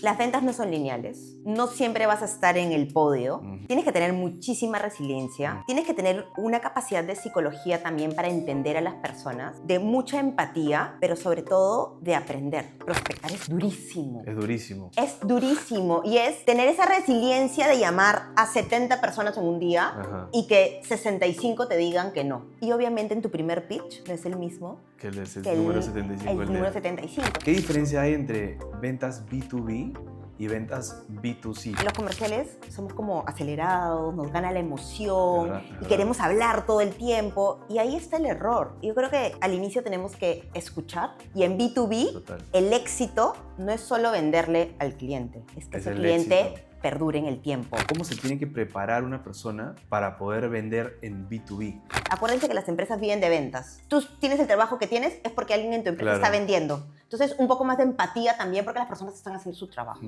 Las ventas no son lineales, no siempre vas a estar en el podio, tienes que tener muchísima resiliencia, tienes que tener una capacidad de psicología también para entender a las personas, de mucha empatía, pero sobre todo de aprender. Prospectar es durísimo. Es durísimo. Es durísimo y es tener esa resiliencia de llamar a 70 personas en un día Ajá. y que 65 te digan que no. Y obviamente en tu primer pitch no es el mismo Que el que número 75. el número 75. ¿Qué diferencia hay entre ventas B2B y ventas B2C? Los comerciales somos como acelerados, nos gana la emoción Verdad, y verdad. queremos hablar todo el tiempo y ahí está el error. Yo creo que al inicio tenemos que escuchar y en B2B Total. el éxito no es solo venderle al cliente, es que Es ese el cliente éxito. perdure en el tiempo. ¿Cómo se tiene que preparar una persona para poder vender en B2B? Acuérdense que las empresas viven de ventas. Tú tienes el trabajo que tienes es porque alguien en tu empresa Claro. está vendiendo. Entonces, un poco más de empatía también porque las personas están haciendo su trabajo.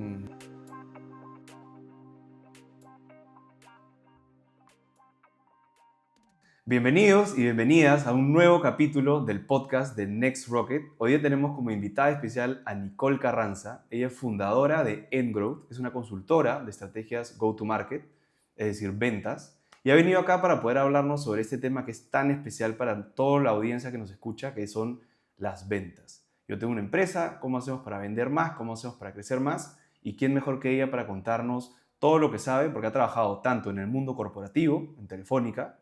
Bienvenidos y bienvenidas a un nuevo capítulo del podcast de Next Rocket. Hoy día tenemos como invitada especial a Nicole Carranza. Ella es fundadora de Endgrowth, es una consultora de estrategias go-to-market, es decir, ventas. Y ha venido acá para poder hablarnos sobre este tema que es tan especial para toda la audiencia que nos escucha, que son las ventas. Yo tengo una empresa, ¿cómo hacemos para vender más? ¿Cómo hacemos para crecer más? ¿Y quién mejor que ella para contarnos todo lo que sabe? Porque ha trabajado tanto en el mundo corporativo, en Telefónica,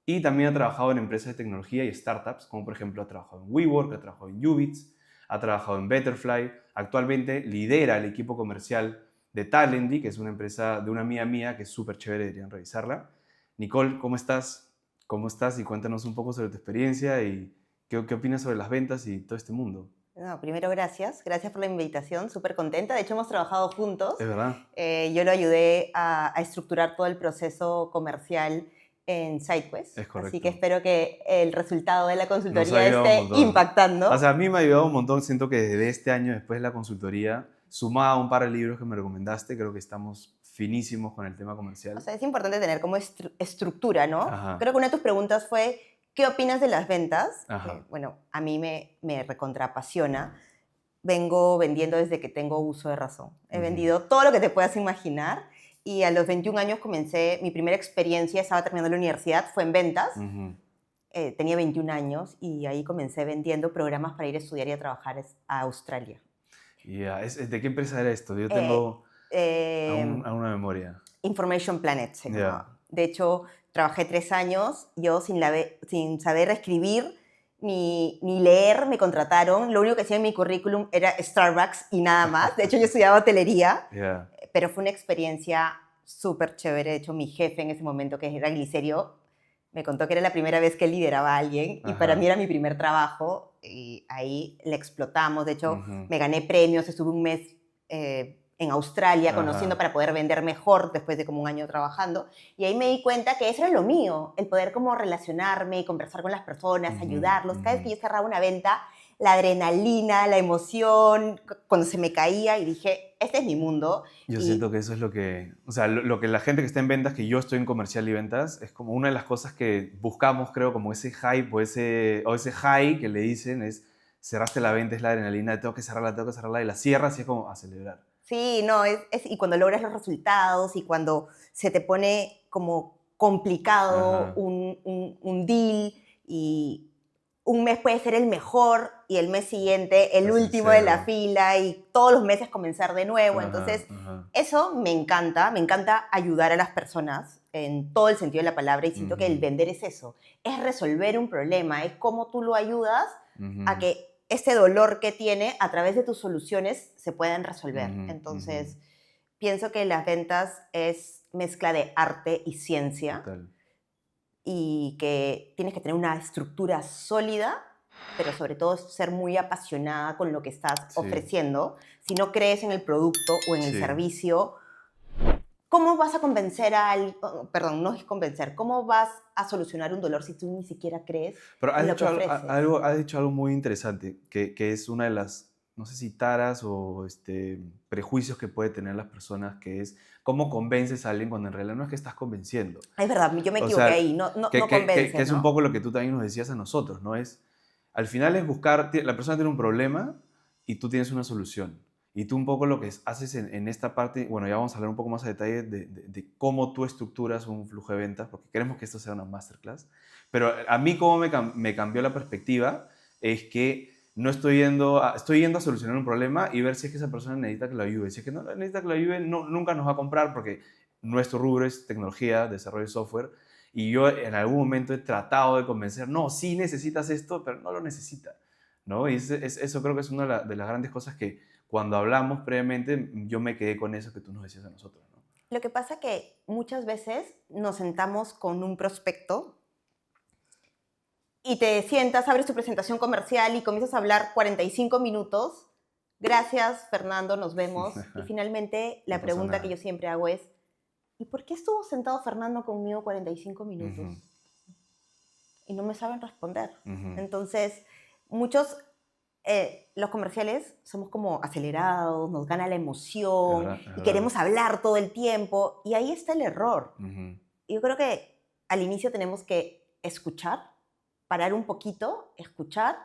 y también ha trabajado en empresas de tecnología y startups, como por ejemplo ha trabajado en WeWork, ha trabajado en Ubits, ha trabajado en Betterfly. Actualmente lidera el equipo comercial de Talendy, que es una empresa de una amiga mía que es súper chévere, deberían revisarla. Nicole, ¿cómo estás? ¿Cómo estás? Y cuéntanos un poco sobre tu experiencia y qué opinas sobre las ventas y todo este mundo. No, primero, gracias. Gracias por la invitación. Súper contenta. De hecho, hemos trabajado juntos. ¿Es verdad? Yo lo ayudé a estructurar todo el proceso comercial en SideQuest. Es correcto. Así que espero que el resultado de la Nos ha consultoría ayudado un esté montón. impactando. O sea, a mí me ha ayudado un montón. Siento que desde este año, después de la consultoría, sumado a un par de libros que me recomendaste, creo que estamos finísimos con el tema comercial. O sea, es importante tener como estructura, ¿no? Ajá. Creo que una de tus preguntas fue, ¿qué opinas de las ventas? Ajá. Que, bueno, a mí me recontraapasiona. Vengo vendiendo desde que tengo uso de razón. He vendido todo lo que te puedas imaginar y a los 21 años comencé, mi primera experiencia, estaba terminando la universidad, fue en ventas. Tenía 21 años y ahí comencé vendiendo programas para ir a estudiar y a trabajar a Australia. Yeah. ¿De qué empresa era esto? Yo tengo alguna memoria. Information Planet se llamaba. Yeah. De hecho, trabajé 3 años, yo sin saber escribir ni leer me contrataron. Lo único que hacía en mi currículum era Starbucks y nada más. De hecho, yo estudiaba hotelería, Yeah. pero fue una experiencia súper chévere. De hecho, mi jefe en ese momento, que era Glicerio, me contó que era la primera vez que él lideraba a alguien y para mí era mi primer trabajo y ahí le explotamos. De hecho, me gané premios, estuve un mes en Australia conociendo para poder vender mejor después de como un año trabajando y ahí me di cuenta que eso era lo mío, el poder como relacionarme y conversar con las personas, ayudarlos. Cada vez que yo cerraba una venta, la adrenalina, la emoción, cuando se me caía y dije, este es mi mundo. Yo siento que eso es lo que, o sea, lo que la gente que está en ventas, que yo estoy en comercial y ventas, es como una de las cosas que buscamos, creo, como ese hype o ese high que le dicen es, cerraste la venta, es la adrenalina, tengo que cerrarla, y la cierras y es como a celebrar. Sí, no, y cuando logras los resultados y cuando se te pone como complicado un deal y un mes puede ser el mejor y el mes siguiente el último de la fila y todos los meses comenzar de nuevo. Entonces, eso me encanta ayudar a las personas en todo el sentido de la palabra y siento que el vender es eso, es resolver un problema, es cómo tú lo ayudas a que ese dolor que tiene a través de tus soluciones se puedan resolver. Entonces, pienso que las ventas es mezcla de arte y ciencia. Total. Y que tienes que tener una estructura sólida, pero sobre todo ser muy apasionada con lo que estás ofreciendo. Si no crees en el producto o en el servicio, ¿cómo vas a convencer a alguien? Perdón, no es convencer. ¿Cómo vas a solucionar un dolor si tú ni siquiera crees en lo que ofreces? Has dicho algo muy interesante, que es una de las, no sé si taras o prejuicios que puede tener las personas, que es cómo convences a alguien cuando en realidad no es que estás convenciendo. Es verdad, yo me equivoqué ahí, no convences, que es un poco lo que tú también nos decías a nosotros, ¿no? Al final es buscar, la persona tiene un problema y tú tienes una solución. Y tú un poco lo que haces en esta parte, bueno, ya vamos a hablar un poco más a detalle de cómo tú estructuras un flujo de ventas, porque queremos que esto sea una masterclass. Pero a mí cómo me cambió la perspectiva es que no estoy yendo a solucionar un problema y ver si es que esa persona necesita que lo ayude. Si es que no necesita que lo ayude, nunca nos va a comprar porque nuestro rubro es tecnología, desarrollo de software. Y yo en algún momento he tratado de convencer, no, sí necesitas esto, pero no lo necesita, ¿no? Y eso creo que es una de las grandes cosas que cuando hablamos previamente, yo me quedé con eso que tú nos decías a nosotros, ¿no? Lo que pasa que muchas veces nos sentamos con un prospecto y te sientas, abres tu presentación comercial y comienzas a hablar 45 minutos. Gracias, Fernando, nos vemos. Y finalmente la pregunta que yo siempre hago es, ¿y por qué estuvo sentado Fernando conmigo 45 minutos? Y no me saben responder. Entonces, muchos, los comerciales somos como acelerados, nos gana la emoción y queremos hablar todo el tiempo. Y ahí está el error. Y yo creo que al inicio tenemos que escuchar, parar un poquito, escuchar,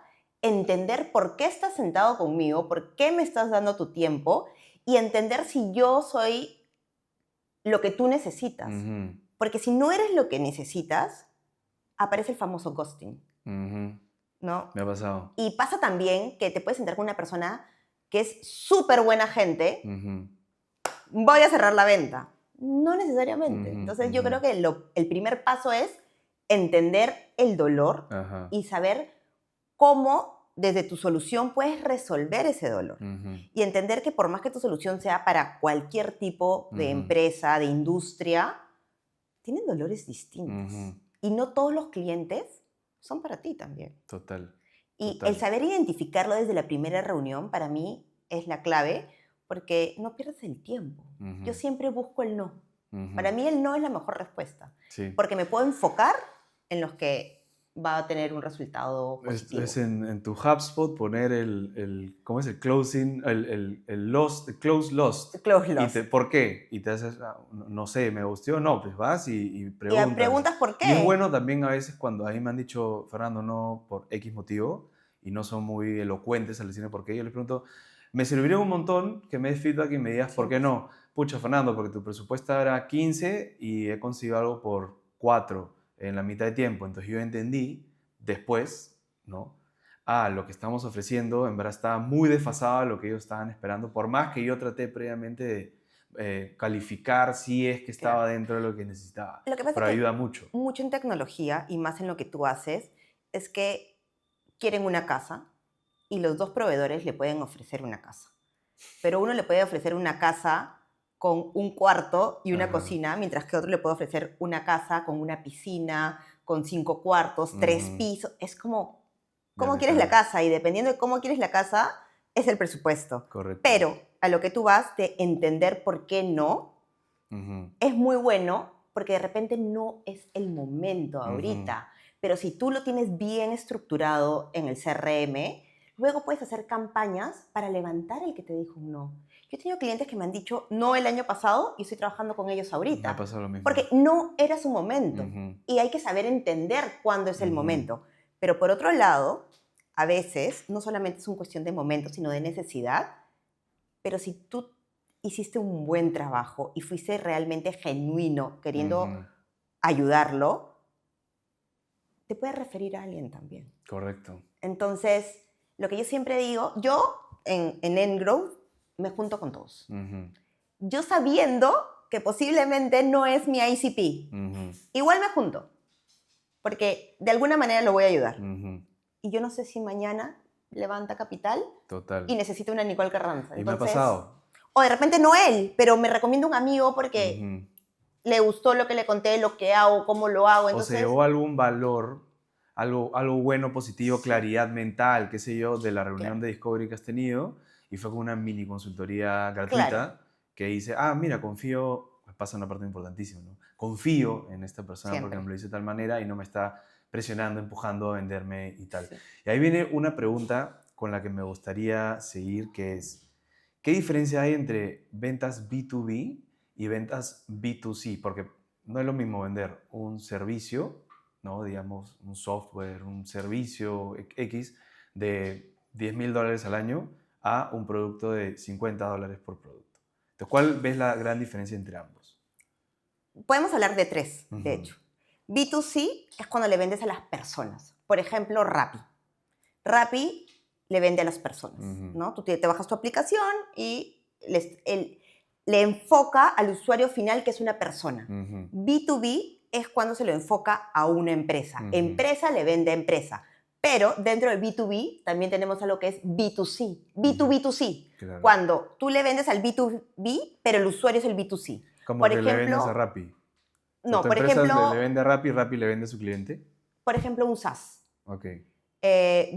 entender por qué estás sentado conmigo, por qué me estás dando tu tiempo y entender si yo soy lo que tú necesitas. Porque si no eres lo que necesitas, aparece el famoso ghosting, ¿no? Me ha pasado. Y pasa también que te puedes sentar con una persona que es súper buena gente, voy a cerrar la venta. No necesariamente. Entonces yo creo que el primer paso es entender el dolor y saber cómo desde tu solución puedes resolver ese dolor. Y entender que por más que tu solución sea para cualquier tipo de empresa, de industria, tienen dolores distintos. Y no todos los clientes son para ti también. Total. Y el saber identificarlo desde la primera reunión para mí es la clave, porque no pierdes el tiempo. Yo siempre busco el no. Para mí el no es la mejor respuesta, porque me puedo enfocar en los que va a tener un resultado positivo. Es en tu HubSpot poner ¿cómo es? El closing, el lost, el close lost. Close lost. ¿Por qué? Y te haces, no sé, me gustó, no, pues vas y preguntas. Y preguntas por qué. Y es bueno también a veces cuando a mí me han dicho, Fernando, no por X motivo, y no son muy elocuentes al decirme por qué, yo les pregunto, me serviría un montón que me des feedback y me digas por qué no. Pucha, Fernando, porque tu presupuesto era 15 y he conseguido algo por 4 en la mitad de tiempo. Entonces yo entendí después, ¿no? Lo que estamos ofreciendo en verdad estaba muy desfasado a lo que ellos estaban esperando, por más que yo traté previamente de calificar si es que estaba dentro de lo que necesitaba. Lo que pasa pero es que ayuda mucho. Mucho en tecnología, y más en lo que tú haces, es que quieren una casa y los dos proveedores le pueden ofrecer una casa. Pero uno le puede ofrecer una casa con un cuarto y una cocina, mientras que otro le puede ofrecer una casa con una piscina, con 5 cuartos, 3 pisos. Es como, ¿cómo quieres la casa? Y dependiendo de cómo quieres la casa, es el presupuesto. Correcto. Pero a lo que tú vas de entender por qué no, es muy bueno, porque de repente no es el momento ahorita. Pero si tú lo tienes bien estructurado en el CRM, luego puedes hacer campañas para levantar el que te dijo un no. Yo he tenido clientes que me han dicho no el año pasado y estoy trabajando con ellos ahorita. Me ha pasado lo mismo. Porque no era su momento. Y hay que saber entender cuándo es el momento. Pero por otro lado, a veces no solamente es una cuestión de momento, sino de necesidad. Pero si tú hiciste un buen trabajo y fuiste realmente genuino queriendo ayudarlo, te puedes referir a alguien también. Correcto. Entonces, lo que yo siempre digo, yo en Ngrowth me junto con todos. Yo sabiendo que posiblemente no es mi ICP, igual me junto, porque de alguna manera lo voy a ayudar. Y yo no sé si mañana levanta capital y necesita una Nicole Carranza. Y me ha pasado. O de repente no él, pero me recomienda un amigo porque le gustó lo que le conté, lo que hago, cómo lo hago. Entonces, o se llevó algún valor, algo bueno, positivo, claridad mental, qué sé yo, de la reunión de Discovery que has tenido, y fue con una mini consultoría gratuita que dice, mira, confío, pues pasa una parte importantísima, ¿no? Confío en esta persona porque me lo dice de tal manera y no me está presionando, empujando a venderme y tal. Y ahí viene una pregunta con la que me gustaría seguir, que es, ¿qué diferencia hay entre ventas B2B y ventas B2C? Porque no es lo mismo vender un servicio, ¿no? Digamos, un software, un servicio X de $10,000 al año a un producto de $50 por producto. Entonces, ¿cuál ves la gran diferencia entre ambos? Podemos hablar de tres, de Ujú. hecho. B2C es cuando le vendes a las personas. Por ejemplo, Rappi. Rappi le vende a las personas, Ujú. ¿no? Tú te bajas tu aplicación y le enfoca al usuario final, que es una persona. Ujú. B2B es cuando se lo enfoca a una empresa. Ujú. Empresa le vende a empresa. Pero dentro del B2B también tenemos algo que es B2C, B2B2C, Claro. cuando tú le vendes al B2B, pero el usuario es el B2C. Como Por que le vendes a ejemplo, Rappi. O sea, no, tu por empresa le ejemplo, vende a Rappi y Rappi le vende a su cliente. un SaaS. Ok.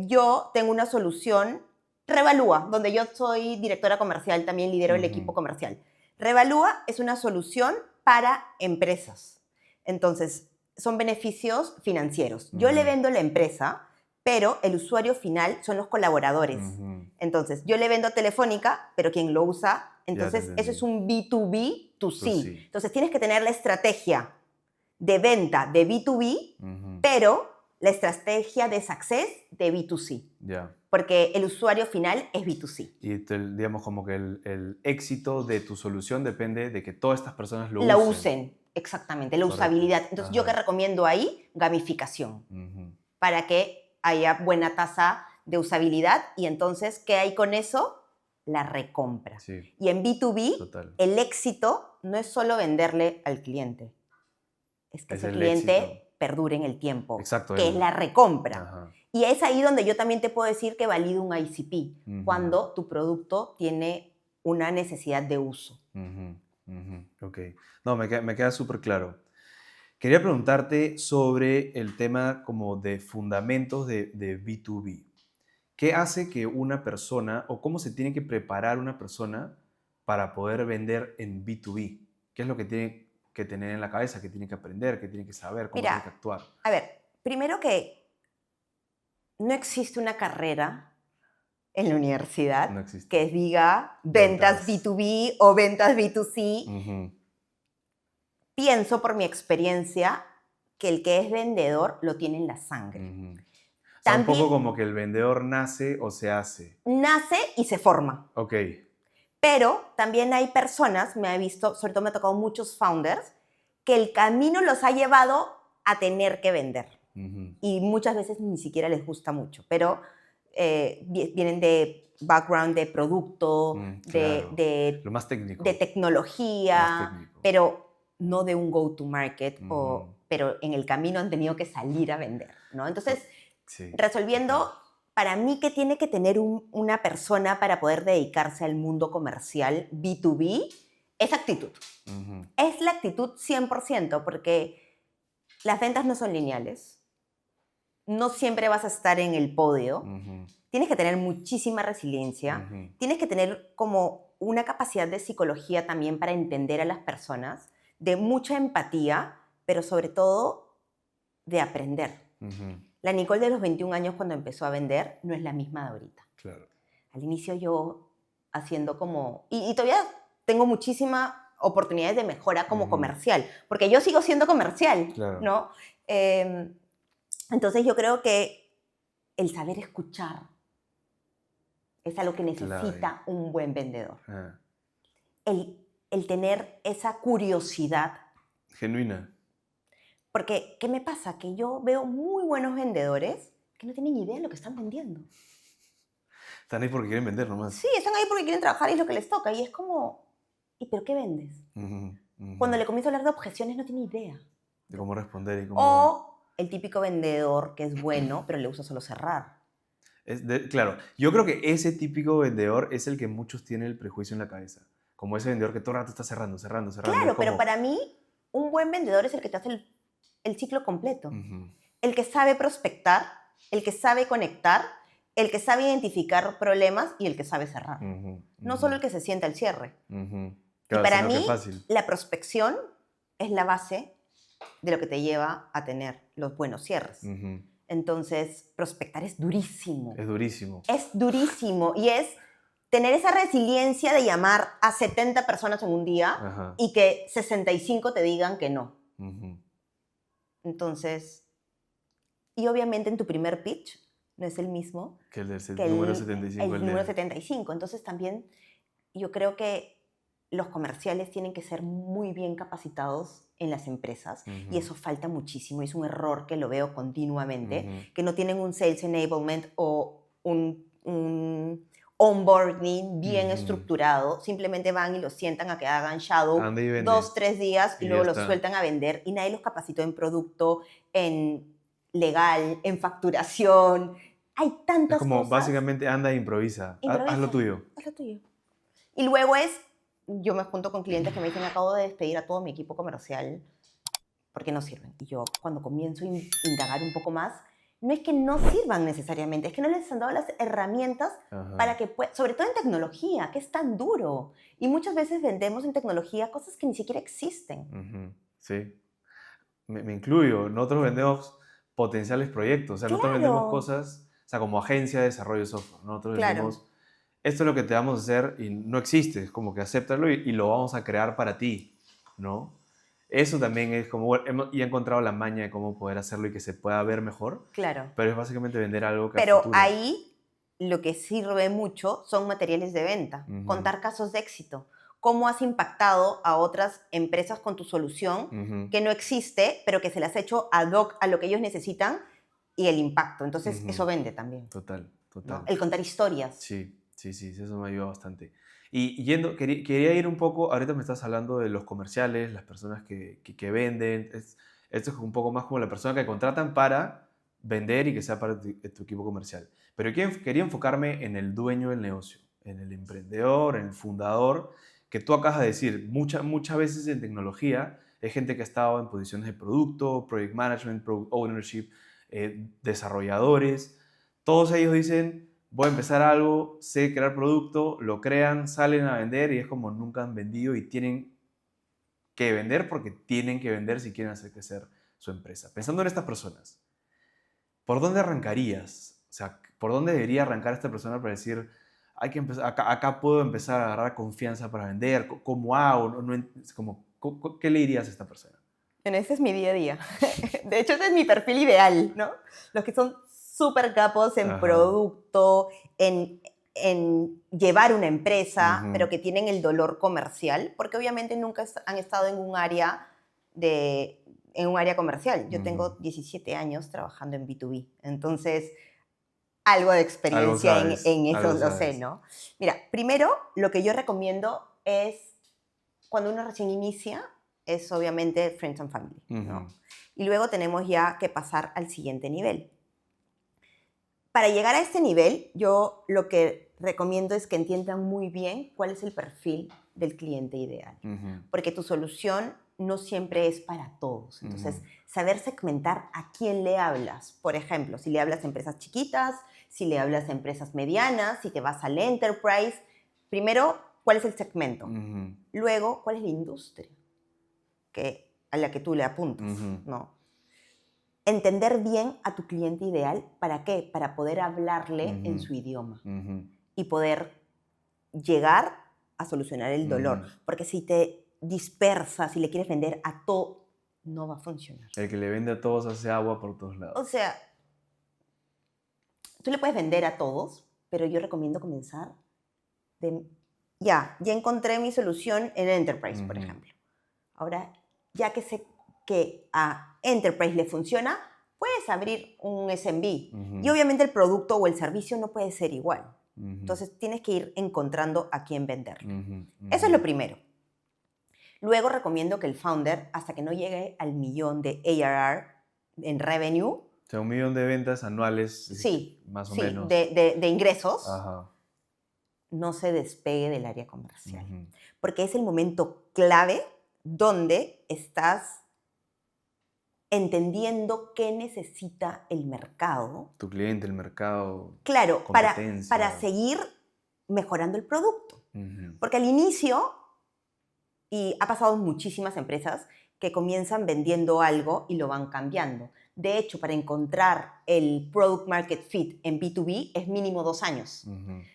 Yo tengo una solución, Revalúa, donde yo soy directora comercial, también lidero el equipo comercial. Revalúa es una solución para empresas. Entonces, son beneficios financieros. Yo le vendo a la empresa, pero el usuario final son los colaboradores. Entonces, yo le vendo a Telefónica, pero quien lo usa, entonces eso es un B2B2C. Tú sí. Entonces, tienes que tener la estrategia de venta de B2B, pero la estrategia de success de B2C. Ya. Porque el usuario final es B2C. Y digamos como que el éxito de tu solución depende de que todas estas personas lo La usen. usen, exactamente, la Correcto. usabilidad. Entonces, ¿yo Ajá. qué recomiendo ahí? Gamificación, Ujú. para que haya buena tasa de usabilidad. Y entonces, ¿qué hay con eso? La recompra. Sí, Y en B2B, total. el éxito no es solo venderle al cliente, es que Es ese el cliente éxito. perdure en el tiempo, Exacto. que es la recompra. Ajá. Y es ahí donde yo también te puedo decir que valido un ICP, Ujú. cuando tu producto tiene una necesidad de uso. Ujú, ujú. Ok. No, me queda súper claro. Quería preguntarte sobre el tema como de fundamentos de B2B. ¿Qué hace que una persona o cómo se tiene que preparar una persona para poder vender en B2B? ¿Qué es lo que tiene que tener en la cabeza, que tiene que aprender, que tiene que saber, cómo tiene que Mira, actuar? a ver, primero que no existe una carrera en la universidad No existe. que diga ventas B2B o ventas B2C. Ujú. Pienso por mi experiencia que el que es vendedor lo tiene en la sangre. Ujú. O sea, un También poco como que el vendedor nace o se hace. nace y se forma. Ok. Pero también hay personas, me he visto, sobre todo me ha tocado muchos founders, que el camino los ha llevado a tener que vender. Ujú. Y muchas veces ni siquiera les gusta mucho, pero vienen de background de producto, Claro. Lo más técnico. de Más tecnología, técnico. pero no de un go-to-market, Ujú. pero en el camino han tenido que salir a vender, ¿no? Entonces, Sí. resolviendo, Total. para mí, ¿qué tiene que tener una persona para poder dedicarse al mundo comercial B2B? Es actitud. Ujú. Es la actitud 100%, porque las ventas no son lineales. No siempre vas a estar en el podio. Ujú. Tienes que tener muchísima resiliencia. Ujú. Tienes que tener como una capacidad de psicología también para entender a las personas, de mucha empatía, pero sobre todo de aprender. Ujú. La Nicole de los 21 años cuando empezó a vender no es la misma de ahorita. Claro. Al inicio yo haciendo como... Y todavía tengo muchísimas oportunidades de mejora como comercial, porque yo sigo siendo comercial, Claro. ¿no? Entonces yo creo que el saber escuchar es algo que necesita un buen vendedor. Ah. El tener esa curiosidad. Genuina. Porque, ¿qué me pasa? Que yo veo muy buenos vendedores que no tienen idea de lo que están vendiendo. Están ahí porque quieren vender nomás. Sí, están ahí porque quieren trabajar y es lo que les toca. Y es como, ¿y pero qué vendes? Ujú, ujú. Cuando le comienzo a hablar de objeciones no tiene idea. De cómo responder y cómo... O el típico vendedor que es bueno, pero le gusta solo cerrar. Claro, yo creo que ese típico vendedor es el que muchos tienen el prejuicio en la cabeza. Como ese vendedor que todo el rato está cerrando. Claro, pero para mí, un buen vendedor es el que te hace el ciclo completo. Ujú. El que sabe prospectar, el que sabe conectar, el que sabe identificar problemas y el que sabe cerrar. Ujú, No ujú. solo el que se sienta al cierre. Ujú. Y Claro, para sino que mí, fácil. la prospección es la base de lo que te lleva a tener los buenos cierres. Ujú. Entonces, prospectar es durísimo. Es durísimo. Es durísimo y es tener esa resiliencia de llamar a 70 personas en un día Ajá. y que 65 te digan que no. Ujú. Entonces, y obviamente en tu primer pitch, no es el mismo Que el del que número 75. el número 75. Entonces también yo creo que los comerciales tienen que ser muy bien capacitados en las empresas y eso falta muchísimo. Es un error que lo veo continuamente, que no tienen un sales enablement o un onboarding bien estructurado. Simplemente van y los sientan a que hagan shadow Anda y vende. 2, 3 días y Y luego ya los está. sueltan a vender y nadie los capacitó en producto, en legal, en facturación. Hay Es tantas como, cosas. básicamente, anda e improvisa. Haz lo tuyo. Haz lo tuyo. Y luego yo me junto con clientes que me dicen, acabo de despedir a todo mi equipo comercial porque no sirven. Y yo, cuando comienzo a indagar un poco más, no es que no sirvan necesariamente, es que no les han dado las herramientas para que puedan, sobre todo en tecnología, que es tan duro. Y muchas veces vendemos en tecnología cosas que ni siquiera existen. Sí. Me incluyo. Nosotros vendemos potenciales proyectos. O sea, nosotros vendemos cosas, o sea, como agencia de desarrollo de software. Nosotros vendemos, esto es lo que te vamos a hacer y no existe. Es como que acéptalo y lo vamos a crear para ti, ¿no? Eso también es como, y he encontrado la maña de cómo poder hacerlo y que se pueda ver mejor. Claro. Pero es básicamente vender algo que a Pero futuro. ahí lo que sirve mucho son materiales de venta, contar casos de éxito. ¿Cómo has impactado a otras empresas con tu solución que no existe, pero que se las has hecho ad hoc a lo que ellos necesitan y el impacto? Entonces, eso vende también. Total. ¿No? El contar historias. Sí, eso me ayuda bastante. Y quería ir un poco, ahorita me estás hablando de los comerciales, las personas que venden, esto es un poco más como la persona que contratan para vender y que sea parte de tu equipo comercial. Pero quería enfocarme en el dueño del negocio, en el emprendedor, en el fundador, que tú acabas de decir, muchas veces en tecnología hay gente que ha estado en posiciones de producto, project management, product ownership, desarrolladores. Todos ellos dicen, voy a empezar algo, sé crear producto, lo crean, salen a vender y es como nunca han vendido y tienen que vender porque tienen que vender si quieren hacer crecer su empresa. Pensando en estas personas, ¿por dónde arrancarías? O sea, ¿por dónde debería arrancar esta persona para decir, hay que empezar, acá puedo empezar a agarrar confianza para vender? ¿Cómo hago? ¿Qué le dirías a esta persona? Bueno, ese es mi día a día. De hecho, ese es mi perfil ideal, ¿no? Los que son súper capos en producto, en llevar una empresa, pero que tienen el dolor comercial, porque obviamente nunca han estado en un área comercial. Yo tengo 17 años trabajando en B2B, entonces algo de experiencia en eso lo sé, ¿no? Mira, primero lo que yo recomiendo es, cuando uno recién inicia, es obviamente Friends and Family, ¿no? Y luego tenemos ya que pasar al siguiente nivel. Para llegar a este nivel, yo lo que recomiendo es que entiendan muy bien cuál es el perfil del cliente ideal. Porque tu solución no siempre es para todos. Entonces, saber segmentar a quién le hablas. Por ejemplo, si le hablas a empresas chiquitas, si le hablas a empresas medianas, si te vas al enterprise. Primero, ¿cuál es el segmento? Luego, ¿cuál es la industria a la que tú le apuntas? ¿No? Entender bien a tu cliente ideal, ¿para qué? Para poder hablarle en su idioma y poder llegar a solucionar el dolor. Porque si te dispersas, si le quieres vender a todo, no va a funcionar. El que le vende a todos hace agua por todos lados. O sea, tú le puedes vender a todos, pero yo recomiendo comenzar de, ya encontré mi solución en Enterprise, por ejemplo. Ahora, ya que sé que a Enterprise le funciona, puedes abrir un SMB. Y obviamente el producto o el servicio no puede ser igual. Entonces tienes que ir encontrando a quién venderle. Eso es lo primero. Luego recomiendo que el founder, hasta que no llegue al 1,000,000 de ARR en revenue. O sea, 1,000,000 de ventas anuales. Sí, más o menos. De ingresos. Ajá. No se despegue del área comercial. Porque es el momento clave donde estás entendiendo qué necesita el mercado. Tu cliente, el mercado. Claro, para seguir mejorando el producto. Porque al inicio, y ha pasado en muchísimas empresas, que comienzan vendiendo algo y lo van cambiando. De hecho, para encontrar el product market fit en B2B es mínimo 2 años.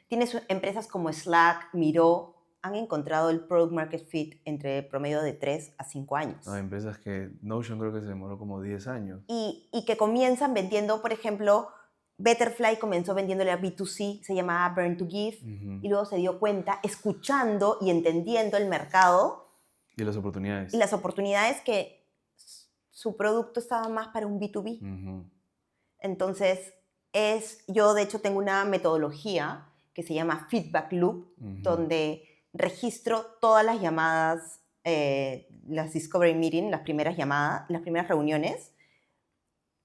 Tienes empresas como Slack, Miro, han encontrado el product market fit entre promedio de 3 a 5 años. Hay empresas que Notion creo que se demoró como 10 años. Y que comienzan vendiendo, por ejemplo, Betterfly comenzó vendiéndole a B2C, se llamaba Burn to Give, y luego se dio cuenta, escuchando y entendiendo el mercado Y las oportunidades. y las oportunidades, que su producto estaba más para un B2B. Entonces, yo de hecho tengo una metodología que se llama Feedback Loop, donde registro todas las llamadas, las Discovery Meeting, las primeras llamadas, las primeras reuniones,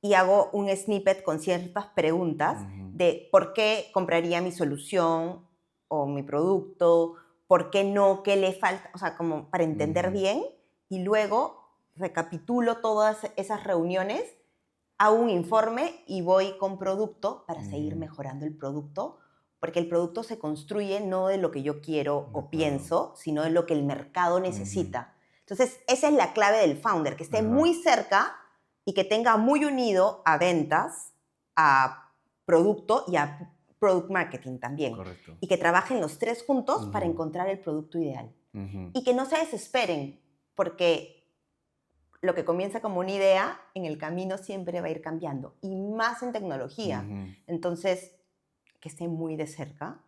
y hago un snippet con ciertas preguntas de por qué compraría mi solución o mi producto, por qué no, qué le falta, o sea, como para entender bien, y luego recapitulo todas esas reuniones, hago un informe y voy con producto para seguir mejorando el producto, porque el producto se construye no de lo que yo quiero o pienso, sino de lo que el mercado necesita. Entonces, esa es la clave del founder, que esté muy cerca y que tenga muy unido a ventas, a producto y a product marketing también. Correcto. Y que trabajen los tres juntos para encontrar el producto ideal. Y que no se desesperen, porque lo que comienza como una idea, en el camino siempre va a ir cambiando. Y más en tecnología. Entonces, que esté muy de cerca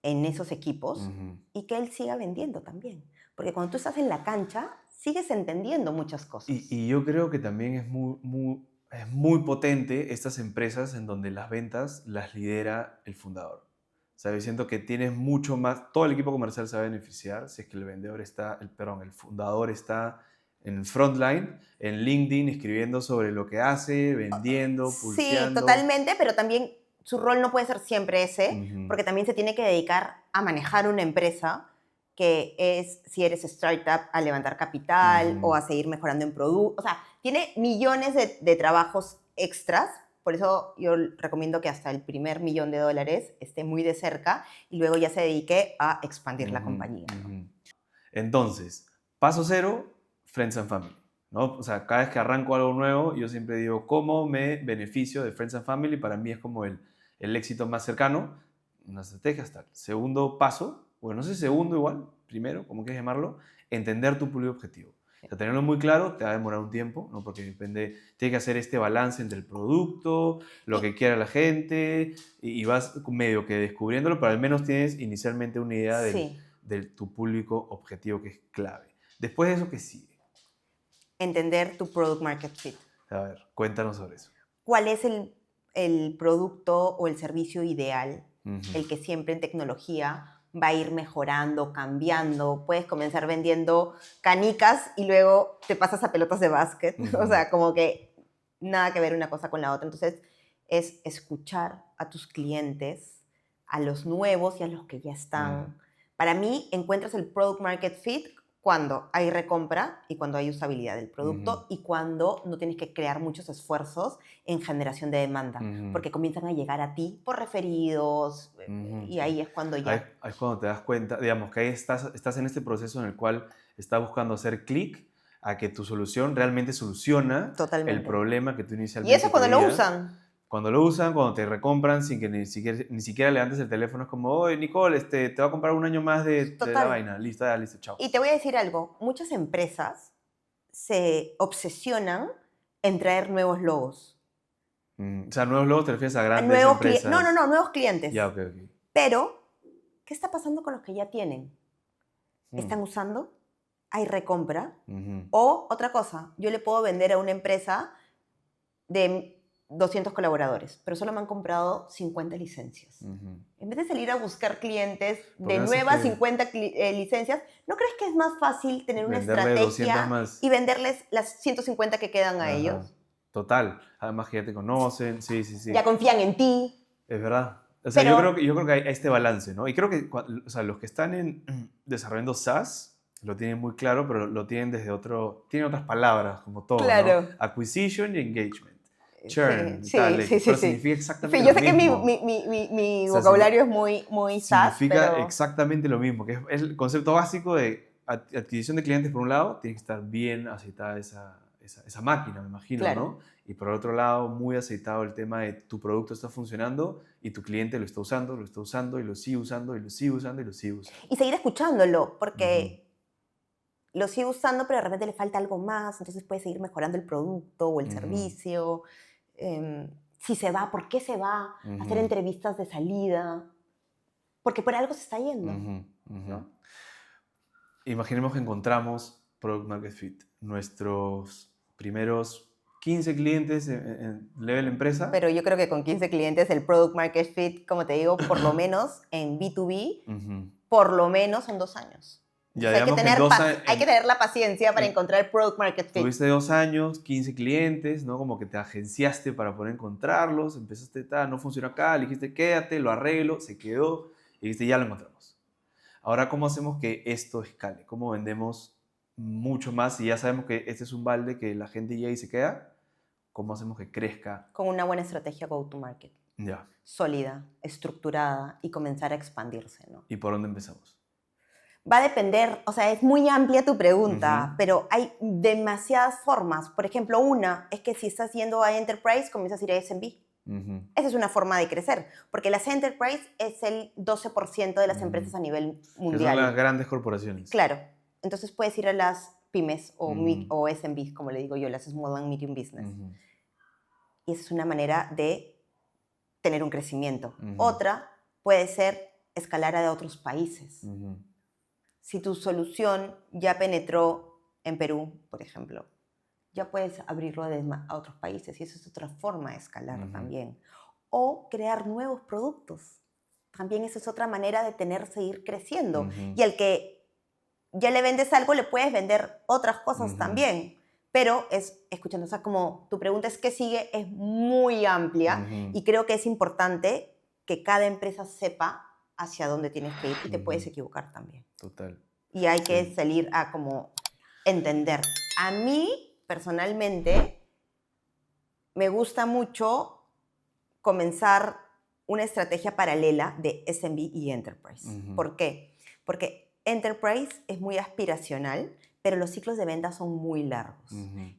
en esos equipos y que él siga vendiendo también. Porque cuando tú estás en la cancha, sigues entendiendo muchas cosas. Y yo creo que también es muy potente estas empresas en donde las ventas las lidera el fundador. ¿Sabes? Siento que tienes mucho más, todo el equipo comercial se va a beneficiar si es que el fundador está en el frontline, en LinkedIn, escribiendo sobre lo que hace, vendiendo, pulseando. Sí, totalmente, pero también su rol no puede ser siempre ese, porque también se tiene que dedicar a manejar una empresa, que es, si eres startup, a levantar capital o a seguir mejorando en producto. O sea, tiene millones de trabajos extras. Por eso yo recomiendo que hasta el primer $1.000.000 esté muy de cerca y luego ya se dedique a expandir la compañía, ¿no? Entonces, paso cero, Friends and Family, ¿no? O sea, cada vez que arranco algo nuevo, yo siempre digo, ¿cómo me beneficio de Friends and Family? Para mí es como el éxito más cercano, una estrategia hasta el segundo paso, bueno, no sé, segundo igual, primero, como quieras llamarlo, entender tu público objetivo. O sea, tenerlo muy claro te va a demorar un tiempo, ¿no? Porque tiene que hacer este balance entre el producto, lo que quiere la gente, y vas medio que descubriéndolo, pero al menos tienes inicialmente una idea de tu público objetivo, que es clave. Después de eso, ¿qué sigue? Entender tu product market fit. A ver, cuéntanos sobre eso. ¿Cuál es el producto o el servicio ideal? El que siempre en tecnología va a ir mejorando, cambiando. Puedes comenzar vendiendo canicas y luego te pasas a pelotas de básquet. O sea, como que nada que ver una cosa con la otra. Entonces, es escuchar a tus clientes, a los nuevos y a los que ya están. Para mí, encuentras el product market fit cuando hay recompra y cuando hay usabilidad del producto y cuando no tienes que crear muchos esfuerzos en generación de demanda, porque comienzan a llegar a ti por referidos y ahí es cuando ya... Ahí es cuando te das cuenta, digamos, que ahí estás en este proceso en el cual estás buscando hacer clic a que tu solución realmente soluciona el problema que tú inicialmente Y eso cuando creías. lo usan. Cuando lo usan, cuando te recompran sin que ni siquiera levantes el teléfono, es como, oye, Nicole, te va a comprar un año más de la vaina. Listo, chao. Y te voy a decir algo. Muchas empresas se obsesionan en traer nuevos logos. O sea, nuevos logos te refieres a grandes empresas. No, nuevos clientes. Ya, ok. Pero, ¿qué está pasando con los que ya tienen? ¿Están usando? ¿Hay recompra? O, otra cosa, yo le puedo vender a una empresa de 200 colaboradores, pero solo me han comprado 50 licencias. En vez de salir a buscar clientes de nuevas 50 licencias, ¿no crees que es más fácil tener una estrategia y venderles las 150 que quedan a ellos? Total. Además que ya te conocen, sí. Ya confían en ti. Es verdad. O sea, yo creo que hay este balance, ¿no? Y creo que los que están desarrollando SaaS lo tienen muy claro, pero lo tienen tienen otras palabras, como todo, claro, ¿no? Acquisition y engagement. Churn, sí, pero significa exactamente yo lo mismo. Yo sé que mi vocabulario es muy SaaS, significa exactamente lo mismo, que es el concepto básico de adquisición de clientes por un lado, tiene que estar bien aceitada esa máquina, me imagino, claro, ¿no? Y por otro lado, muy aceitado el tema de tu producto está funcionando y tu cliente lo está usando y lo sigue usando y lo sigue usando y lo sigue usando. Y seguir escuchándolo, porque lo sigue usando, pero de repente le falta algo más, entonces puede seguir mejorando el producto o el servicio. si se va, por qué se va, hacer entrevistas de salida, porque por algo se está yendo. ¿No? Imaginemos que encontramos Product Market Fit, nuestros primeros 15 clientes en level empresa. Pero yo creo que con 15 clientes el Product Market Fit, como te digo, por lo menos en B2B, por lo menos son 2 años. Ya, hay que tener la paciencia para encontrar el Product Market Fit. Tuviste 2 años, 15 clientes, ¿no? Como que te agenciaste para poder encontrarlos, empezaste, no funciona acá, le dijiste quédate, lo arreglo, se quedó, y dijiste ya lo encontramos. Ahora, ¿cómo hacemos que esto escale? ¿Cómo vendemos mucho más? Si ya sabemos que este es un balde que la gente llega y se queda, ¿cómo hacemos que crezca? Con una buena estrategia go-to-market. Ya. Sólida, estructurada y comenzar a expandirse, ¿no? ¿Y por dónde empezamos? Va a depender, o sea, es muy amplia tu pregunta, pero hay demasiadas formas. Por ejemplo, una es que si estás yendo a Enterprise, comienzas a ir a SMB. Esa es una forma de crecer, porque las Enterprise es el 12% de las empresas a nivel mundial. Que son las grandes corporaciones. Claro. Entonces puedes ir a las pymes o SMBs, como le digo yo, las Small and Medium Business. Y esa es una manera de tener un crecimiento. Otra puede ser escalar a otros países. Si tu solución ya penetró en Perú, por ejemplo, ya puedes abrirlo a otros países y eso es otra forma de escalar también. O crear nuevos productos. También esa es otra manera de seguir creciendo. Y al que ya le vendes algo, le puedes vender otras cosas también. Pero escuchando, o sea, como tu pregunta es qué sigue, es muy amplia y creo que es importante que cada empresa sepa hacia dónde tienes que ir y te puedes equivocar también. Total. Y hay que salir a como entender. A mí, personalmente, me gusta mucho comenzar una estrategia paralela de SMB y Enterprise. ¿Por qué? Porque Enterprise es muy aspiracional, pero los ciclos de venta son muy largos.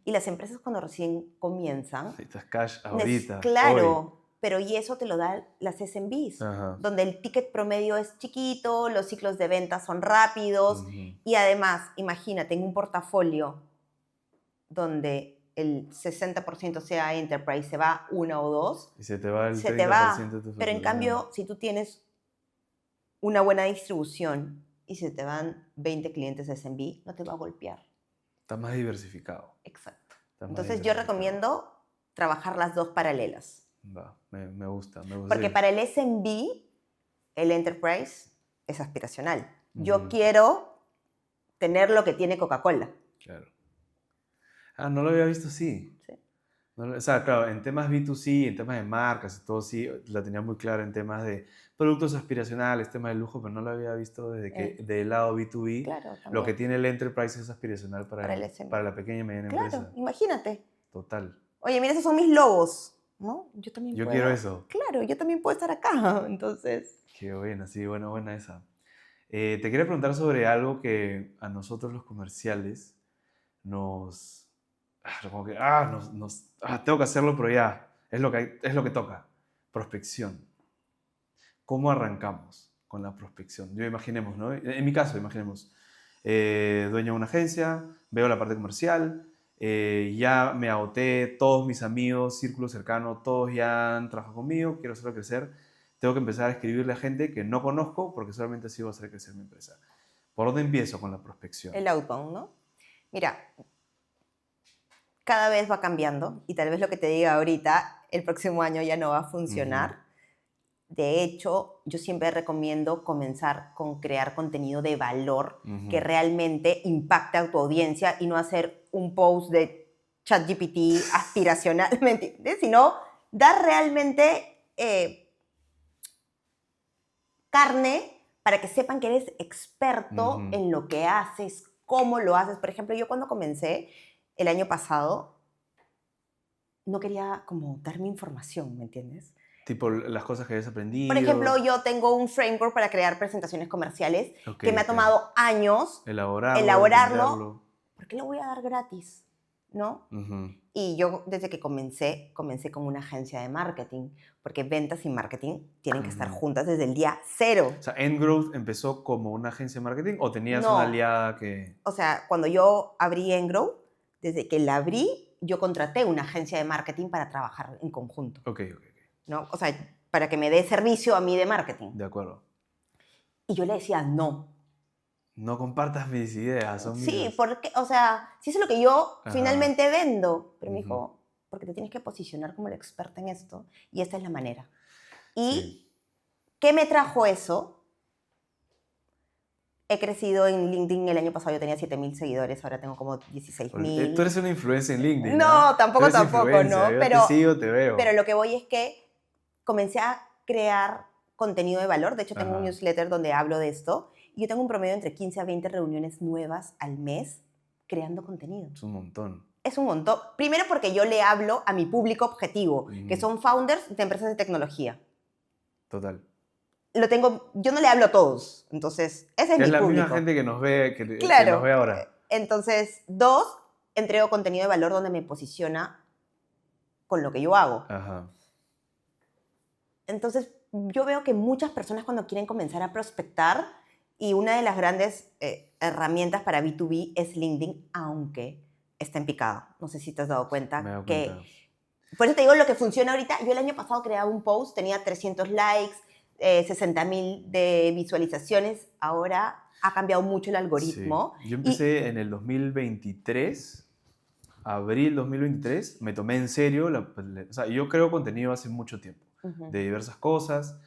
Y las empresas cuando recién comienzan... Necesitas cash ahorita. Claro, hoy. pero y eso te lo dan las SMBs, donde el ticket promedio es chiquito, los ciclos de venta son rápidos y además, imagínate, en un portafolio donde el 60% sea Enterprise, se va 1 o 2. Y se te va el 30% se te va. de tu Pero en cambio, si tú tienes una buena distribución y se te van 20 clientes de SMB, no te va a golpear. Está más diversificado. Exacto. Entonces yo recomiendo trabajar las dos paralelas. Va, me gusta. Porque para el SMB, el Enterprise es aspiracional. Yo quiero tener lo que tiene Coca-Cola. Claro. No lo había visto así. Sí. No, o sea, claro, en temas B2C, en temas de marcas y todo, sí, la tenía muy clara en temas de productos aspiracionales, temas de lujo, pero no lo había visto desde que del lado B2B. Claro, lo que tiene el Enterprise es aspiracional para la pequeña y mediana empresa. Claro, imagínate. Total. Oye, mira, esos son mis logos, ¿no? Yo quiero eso. Claro, yo también puedo estar acá, entonces... Qué buena, sí, buena esa. Te quería preguntar sobre algo que a nosotros los comerciales nos... Como que, tengo que hacerlo, pero ya, es lo que toca. Prospección. ¿Cómo arrancamos con la prospección? Imaginemos, ¿no? En mi caso, imaginemos, dueño de una agencia, veo la parte comercial, ya me agoté, todos mis amigos, círculo cercano, todos ya han trabajado conmigo, quiero hacerlo crecer, tengo que empezar a escribirle a gente que no conozco porque solamente así va a hacer crecer mi empresa. ¿Por dónde empiezo con la prospección? El outbound, ¿no? Mira, cada vez va cambiando y tal vez lo que te diga ahorita, el próximo año ya no va a funcionar. De hecho, yo siempre recomiendo comenzar con crear contenido de valor que realmente impacte a tu audiencia y no hacer un post de ChatGPT aspiracional, ¿me entiendes? Sino dar realmente carne para que sepan que eres experto en lo que haces, cómo lo haces. Por ejemplo, yo cuando comencé el año pasado, no quería como darme información, ¿me entiendes? Tipo las cosas que hayas aprendido. Por ejemplo, yo tengo un framework para crear presentaciones comerciales que me ha tomado años elaborarlo. ¿Por qué lo voy a dar gratis? ¿No? Y yo desde que comencé con una agencia de marketing, porque ventas y marketing tienen que estar juntas desde el día 0. O sea, Engrowth empezó como una agencia de marketing o tenías una aliada que... O sea, cuando yo abrí Engrowth, desde que la abrí, yo contraté una agencia de marketing para trabajar en conjunto, Ok. ¿no? O sea, para que me dé servicio a mí de marketing. De acuerdo. Y yo le decía, no. No compartas mis ideas, son Sí, mías. porque, o sea, si eso es lo que yo Ajá. finalmente vendo. Pero me Ujú. dijo, porque te tienes que posicionar como la experta en esto y esta es la manera. ¿Y Sí. qué me trajo eso? He crecido en LinkedIn. El año pasado yo tenía 7,000 seguidores, ahora tengo como 16,000. Tú eres una influencia en LinkedIn, ¿ah? No, tampoco, Tú eres influencer, ¿no? yo te sigo, te Pero veo. lo que voy es que comencé a crear contenido de valor. De hecho, tengo un Ajá. newsletter donde hablo de esto. Y yo tengo un promedio entre 15 a 20 reuniones nuevas al mes creando contenido. Es un montón. Es un montón. Primero porque yo le hablo a mi público objetivo, que son founders de empresas de tecnología. Total. Yo no le hablo a todos. Entonces, ese es Que es mi la misma público. gente que nos ve, que nos Claro. ve ahora. Entonces, 2, entrego contenido de valor donde me posiciona con lo que yo hago. Ajá. Entonces, yo veo que muchas personas cuando quieren comenzar a prospectar, y una de las grandes herramientas para B2B es LinkedIn, aunque está en picado. No sé si te has dado Me he cuenta dado que... cuenta. Por eso te digo lo que funciona ahorita. Yo el año pasado creaba un post, tenía 300 likes, 60,000 de visualizaciones. Ahora ha cambiado mucho el algoritmo. Sí. Yo Y empecé en el 2023, abril 2023, me tomé en serio, o sea, yo creo contenido hace mucho tiempo, de diversas cosas,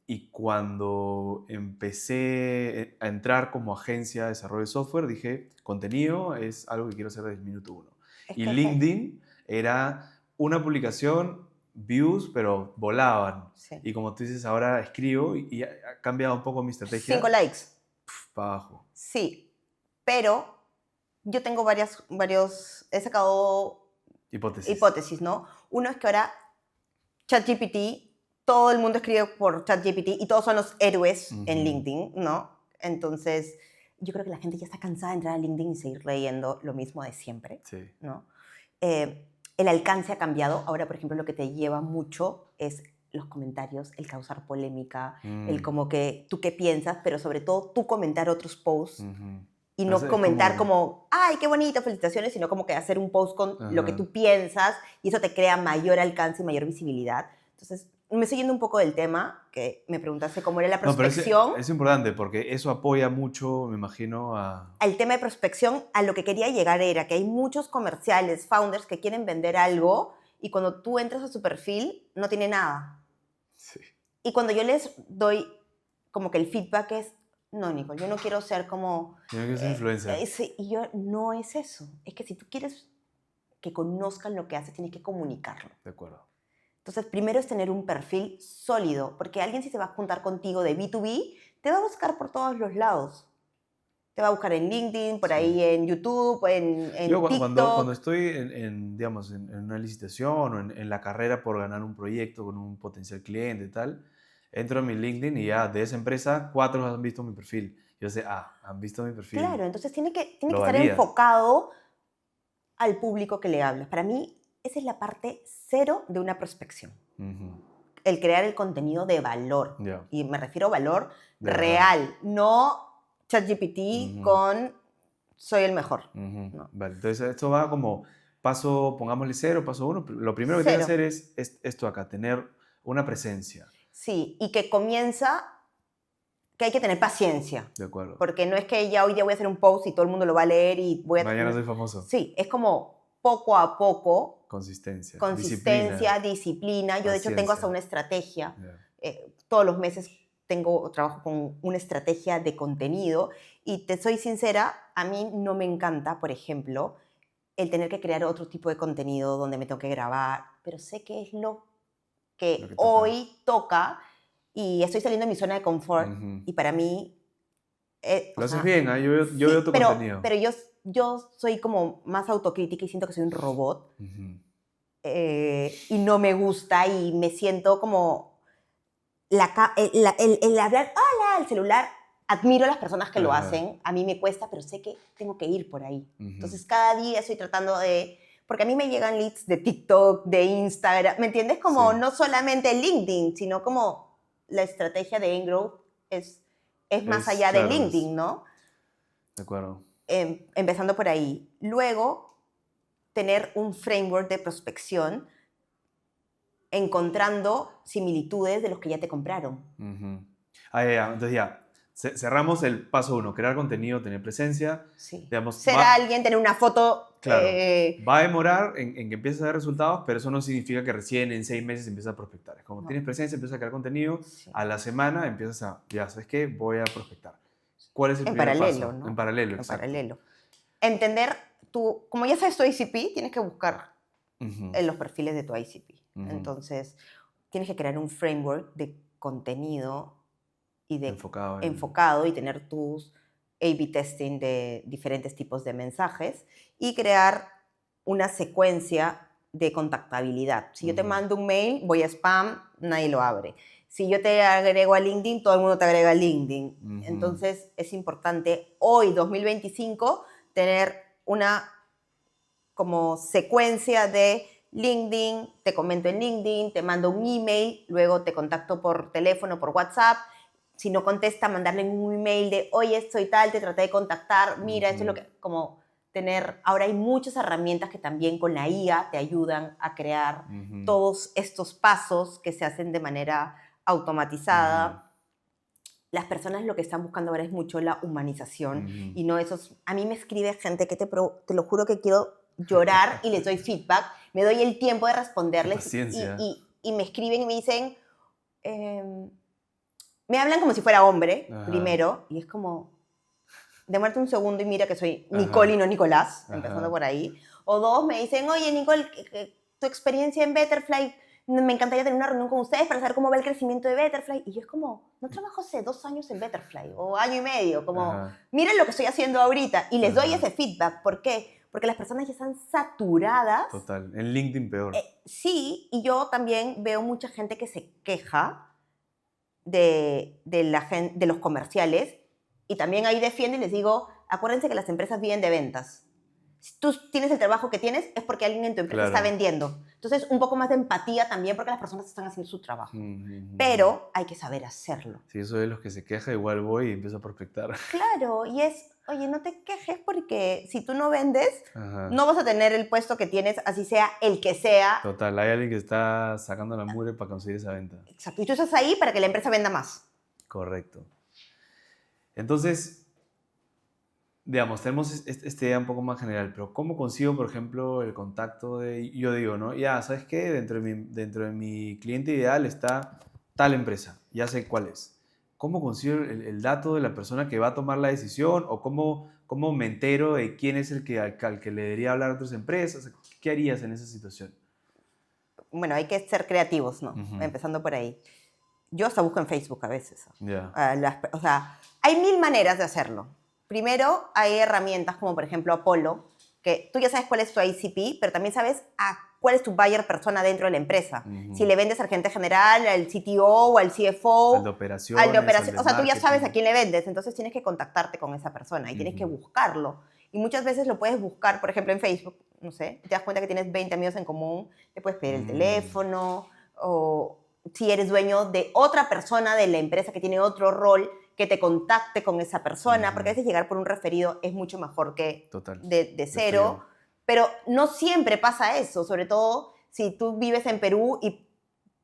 y cuando empecé a entrar como agencia de desarrollo de software, dije, contenido es algo que quiero hacer desde el minuto uno. es Y que LinkedIn era una publicación, views, pero volaban. sí. Y como tú dices, ahora escribo y ha cambiado un poco mi 5 estrategia likes. para abajo. Sí, pero yo tengo he sacado hipótesis, ¿no? Uno es que ahora ChatGPT, todo el mundo escribe por ChatGPT y todos son los héroes en LinkedIn, ¿no? Entonces, yo creo que la gente ya está cansada de entrar a LinkedIn y seguir leyendo lo mismo de siempre, Sí. ¿no? El alcance ha cambiado. Ahora, por ejemplo, lo que te lleva mucho es los comentarios, el causar polémica, el como que tú qué piensas, pero sobre todo tú comentar otros posts y no Es comentar como, ay, qué bonito, felicitaciones, sino como que hacer un post con lo que tú piensas y eso te crea mayor alcance y mayor visibilidad. Entonces, me estoy yendo un poco del tema, que me preguntaste cómo era la No, pero prospección. es importante porque eso apoya mucho, me imagino, a... Al tema de prospección, a lo que quería llegar era que hay muchos comerciales, founders que quieren vender algo y cuando tú entras a su perfil no tiene nada. Sí. Y cuando yo les doy como que el feedback es, no, Nicole, yo no quiero ser como... Yo no quiero ser influencer. Y yo, no es eso. Es que si tú quieres que conozcan lo que haces, tienes que comunicarlo. De acuerdo. Entonces, primero es tener un perfil sólido, porque alguien si se va a juntar contigo de B2B, te va a buscar por todos los lados. Te va a buscar en LinkedIn, por ahí en YouTube, en Yo TikTok. cuando estoy digamos, en una licitación o en la carrera por ganar un proyecto con un potencial cliente y tal, entro a mi LinkedIn y ya de esa empresa, 4 han visto mi perfil. Yo sé, han visto mi perfil. Claro, entonces tiene que Lo estar validas. enfocado al público que le hablas. Para mí, esa es la parte cero de una prospección. El crear el contenido de valor. Yeah. Y me refiero a valor De real, no ChatGPT con soy el mejor. No. Vale, entonces esto va como paso, pongámosle 0, paso 1. Lo primero que tienes que hacer es esto acá, tener una presencia. Sí, y que que hay que tener paciencia. De acuerdo. Porque no es que ya hoy día voy a hacer un post y todo el mundo lo va a leer y voy a... Mañana soy famoso. Sí, es como poco a poco. Consistencia, disciplina. Yo, de hecho, tengo hasta una estrategia. Todos los meses trabajo con una estrategia de contenido y te soy sincera, a mí no me encanta, por ejemplo, el tener que crear otro tipo de contenido donde me tengo que grabar, pero sé que es lo que hoy toca y estoy saliendo de mi zona de confort y para mí... lo haces bien, ¿eh? Yo veo tu contenido. Pero yo soy como más autocrítica y siento que soy un robot. Y no me gusta y me siento como el hablar, hola, al celular, admiro a las personas que lo hacen, a mí me cuesta, pero sé que tengo que ir por ahí. Entonces cada día estoy tratando porque a mí me llegan leads de TikTok, de Instagram, ¿me entiendes? Como no solamente LinkedIn, sino como la estrategia de Engrowth es más allá de LinkedIn, ¿no? De acuerdo. Empezando por ahí. Luego, tener un framework de prospección encontrando similitudes de los que ya te compraron. Entonces ya, cerramos el paso 1, crear contenido, tener presencia. Sí. Digamos, Ser alguien, tener una foto. Claro, va a demorar en que empieces a dar resultados, pero eso no significa que recién en 6 meses empiezas a prospectar. Es como tienes presencia, empiezas a crear contenido, a la semana empiezas a, ya, ¿sabes qué? Voy a prospectar. ¿Cuál es el primer paso? ¿No? En paralelo, en exacto. paralelo. Entender como ya sabes tu ICP, tienes que buscar en los perfiles de tu ICP. Entonces, tienes que crear un framework de contenido y de enfocado y tener tus A/B testing de diferentes tipos de mensajes y crear una secuencia de contactabilidad. Si yo te mando un mail, voy a spam, nadie lo abre. Si yo te agrego a LinkedIn, todo el mundo te agrega a LinkedIn. Entonces, es importante hoy, 2025, tener una como secuencia de LinkedIn, te comento en LinkedIn, te mando un email, luego te contacto por teléfono, por WhatsApp. Si no contesta, mandarle un email de, oye, soy tal, te traté de contactar, mira, esto es lo que, como tener, ahora hay muchas herramientas que también con la IA te ayudan a crear todos estos pasos que se hacen de manera automatizada. Las personas lo que están buscando ahora es mucho la humanización y no esos, a mí me escribe gente que te lo juro que quiero llorar y les doy feedback, me doy el tiempo de responderles y me escriben y me dicen, me hablan como si fuera hombre, primero, y es como, demórate un segundo y mira que soy Nicole y no Nicolás, empezando por ahí. O dos, me dicen, oye, Nicole, tu experiencia en Betterfly, me encantaría tener una reunión con ustedes para saber cómo va el crecimiento de Betterfly. Y yo es como, no trabajo hace 2 años en Betterfly, o año y medio, como, miren lo que estoy haciendo ahorita. Y les doy ese feedback. ¿Por qué? Porque las personas ya están saturadas. Total, en LinkedIn peor. Sí, y yo también veo mucha gente que se queja de los comerciales, y también ahí defiendo y les digo, acuérdense que las empresas viven de ventas. Si tú tienes el trabajo que tienes, es porque alguien en tu empresa está vendiendo. Entonces, un poco más de empatía también porque las personas están haciendo su trabajo. Pero hay que saber hacerlo. Sí, eso de los que se queja, igual voy y empiezo a prospectar. Claro, y es, oye, no te quejes porque si tú no vendes, no vas a tener el puesto que tienes, así sea el que sea. Total, hay alguien que está sacando la mugre para conseguir esa venta. Exacto, y tú estás ahí para que la empresa venda más. Correcto. Entonces, digamos, tenemos esta idea un poco más general, pero ¿cómo consigo, por ejemplo, el contacto de, yo digo, ¿no? Ya, ¿sabes qué? Dentro de mi cliente ideal está tal empresa, ya sé cuál es. ¿Cómo consigo el dato de la persona que va a tomar la decisión o cómo me entero de quién es el que, al que le debería hablar a otras empresas? ¿Qué harías en esa situación? Bueno, hay que ser creativos, ¿no? Empezando por ahí. Yo hasta busco en Facebook a veces. O sea, hay 1000 maneras de hacerlo. Primero, hay herramientas como, por ejemplo, Apollo, que tú ya sabes cuál es tu ICP, pero también sabes cuál es tu buyer persona dentro de la empresa. Si le vendes al gerente general, al CTO o al CFO. Al de operaciones. O sea, tú ya sabes a quién le vendes, entonces tienes que contactarte con esa persona y tienes que buscarlo. Y muchas veces lo puedes buscar, por ejemplo, en Facebook, no sé, te das cuenta que tienes 20 amigos en común, te puedes pedir el teléfono, o si eres dueño de otra persona de la empresa que tiene otro rol, que te contacte con esa persona, porque a veces llegar por un referido es mucho mejor que de cero, pero no siempre pasa eso, sobre todo si tú vives en Perú y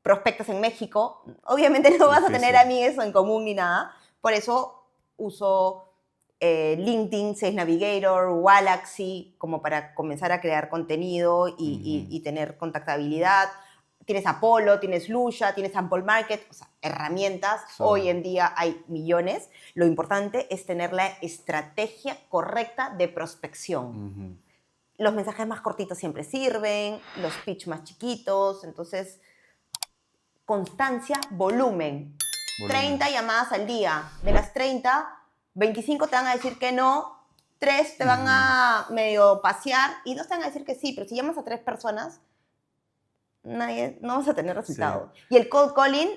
prospectas en México, obviamente no vas a tener amigos en común ni nada, por eso uso LinkedIn, Sales Navigator, Wallaxy, como para comenzar a crear contenido y tener contactabilidad. Tienes Apollo, tienes Lusha, tienes Sample Market, o sea, herramientas. Hoy en día hay millones. Lo importante es tener la estrategia correcta de prospección. Los mensajes más cortitos siempre sirven, los pitch más chiquitos. Entonces, constancia, volumen. 30 llamadas al día. De las 30, 25 te van a decir que no, 3 te van a medio pasear y 2 te van a decir que sí. Pero si llamas a 3 personas, no vas a tener resultado. Y el cold calling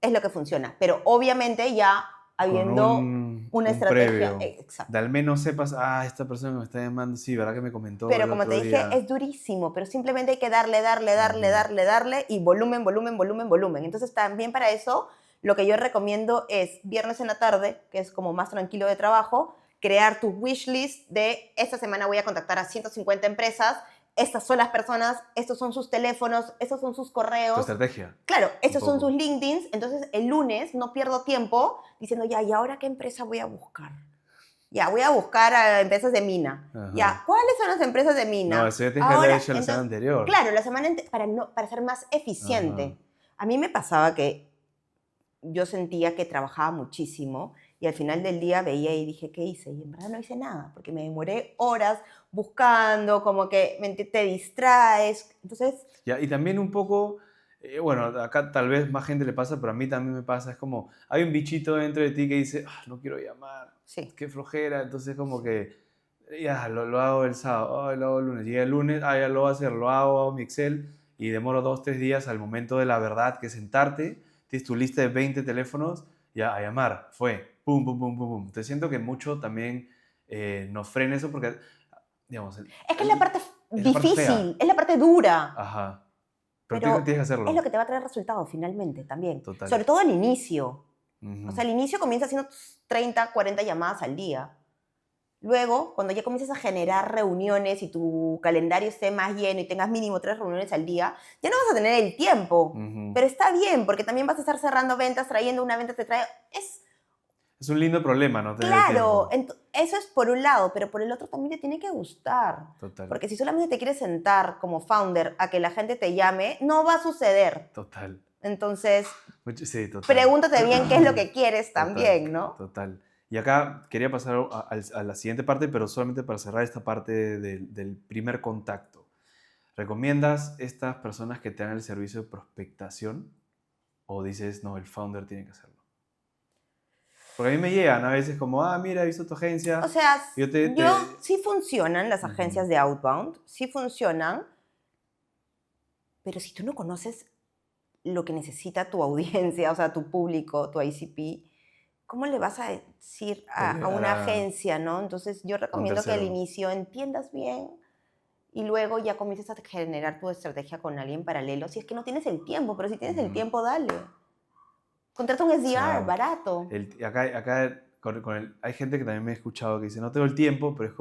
es lo que funciona, pero obviamente ya habiendo una estrategia. Exacto. De al menos sepas, esta persona que me está llamando, sí, ¿verdad que me comentó? Pero como te dije, es durísimo, pero simplemente hay que darle y volumen. Entonces también para eso, lo que yo recomiendo es viernes en la tarde, que es como más tranquilo de trabajo, crear tu wish list de esta semana voy a contactar a 150 empresas. estas son las personas, estos son sus teléfonos, estos son sus Tu correos. estrategia. Claro, estos son poco. sus LinkedIns. Entonces, el lunes no pierdo tiempo diciendo, ya, ¿y ahora qué empresa voy a buscar? Ya, voy a buscar a empresas de mina. Ajá. Ya, ¿cuáles son las empresas de mina? No, eso ya tienes que haberlo hecho la semana anterior. Claro, la semana para ser más eficiente. Ajá. A mí me pasaba que yo sentía que trabajaba muchísimo y al final del día veía y dije, ¿qué hice? Y en verdad no hice nada, porque me demoré horas buscando, como que te distraes. Entonces, Ya, y también un poco, bueno, acá tal vez más gente le pasa, pero a mí también me pasa, es como, hay un bichito dentro de ti que dice, no quiero llamar, sí. qué flojera, entonces como que, ya, lo hago el sábado, lo hago el lunes, llega el lunes, ya lo voy a hacer, hago mi Excel y demoro 2, 3 días al momento de la verdad, que es sentarte, tienes tu lista de 20 teléfonos, ya, a llamar, fue, pum, pum, pum, pum, pum. Te siento que mucho también nos frena eso porque, digamos, Es que es la parte es la parte fea. difícil, es la parte dura. Ajá. Pero Pero tienes que hacerlo. es lo que te va a traer resultados finalmente también. Total. Sobre todo al inicio. Uh-huh. O sea, al inicio comienza haciendo 30, 40 llamadas al día. Luego, cuando ya comienzas a generar reuniones y tu calendario esté más lleno y tengas mínimo 3 reuniones al día, ya no vas a tener el tiempo. Uh-huh. Pero está bien, porque también vas a estar cerrando ventas, trayendo una venta, te trae... Es un lindo problema, ¿no? Claro, eso es por un lado, pero por el otro también te tiene que gustar. Total. Porque si solamente te quieres sentar como founder a que la gente te llame, no va a suceder. Total. Entonces, sí, total. Pregúntate bien qué es lo que quieres también, Total, ¿no? Total. Y acá quería pasar a la siguiente parte, pero solamente para cerrar esta parte del primer contacto. ¿Recomiendas estas personas que te dan el servicio de prospectación? ¿O dices, no, el founder tiene que hacerlo? Porque a mí me llegan a veces como, mira, he visto tu agencia. O sea, yo sí funcionan las Uh-huh. agencias de outbound, sí funcionan, pero si tú no conoces lo que necesita tu audiencia, o sea, tu público, tu ICP, ¿cómo le vas a decir a una agencia, no? Entonces, yo recomiendo que al inicio entiendas bien y luego ya comiences a generar tu estrategia con alguien paralelo. Si es que no tienes el tiempo, pero si tienes el tiempo, dale. Contrata un SDR, barato. Acá hay gente que también me he escuchado que dice, no tengo el tiempo, pero es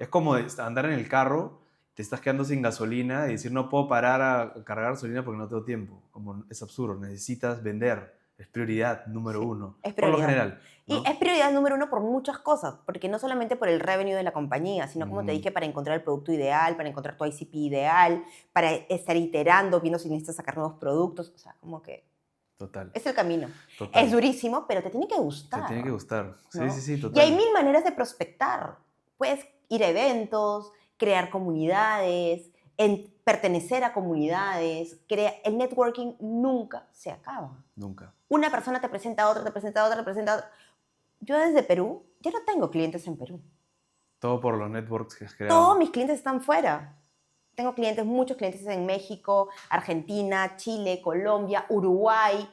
como andar en el carro, te estás quedando sin gasolina y decir, no puedo parar a cargar gasolina porque no tengo tiempo. Como es absurdo, necesitas vender, es prioridad número uno. Es prioridad. Por lo general, ¿no? Y es prioridad número uno por muchas cosas, porque no solamente por el revenue de la compañía, sino como te dije, para encontrar el producto ideal, para encontrar tu ICP ideal, para estar iterando, viendo si necesitas sacar nuevos productos, o sea, como que... Total. Es el camino. Total. Es durísimo, pero te tiene que gustar. Te tiene que gustar. Sí, ¿no? sí, total. Y hay 1000 maneras de prospectar. Puedes ir a eventos, crear comunidades, pertenecer a comunidades. El networking nunca se acaba. Nunca. Una persona te presenta a otra, te presenta a otra, te presenta a otra. Yo desde Perú, ya no tengo clientes en Perú. Todo por los networks que has creado. Todos mis clientes están fuera. Tengo clientes, muchos clientes en México, Argentina, Chile, Colombia, Uruguay.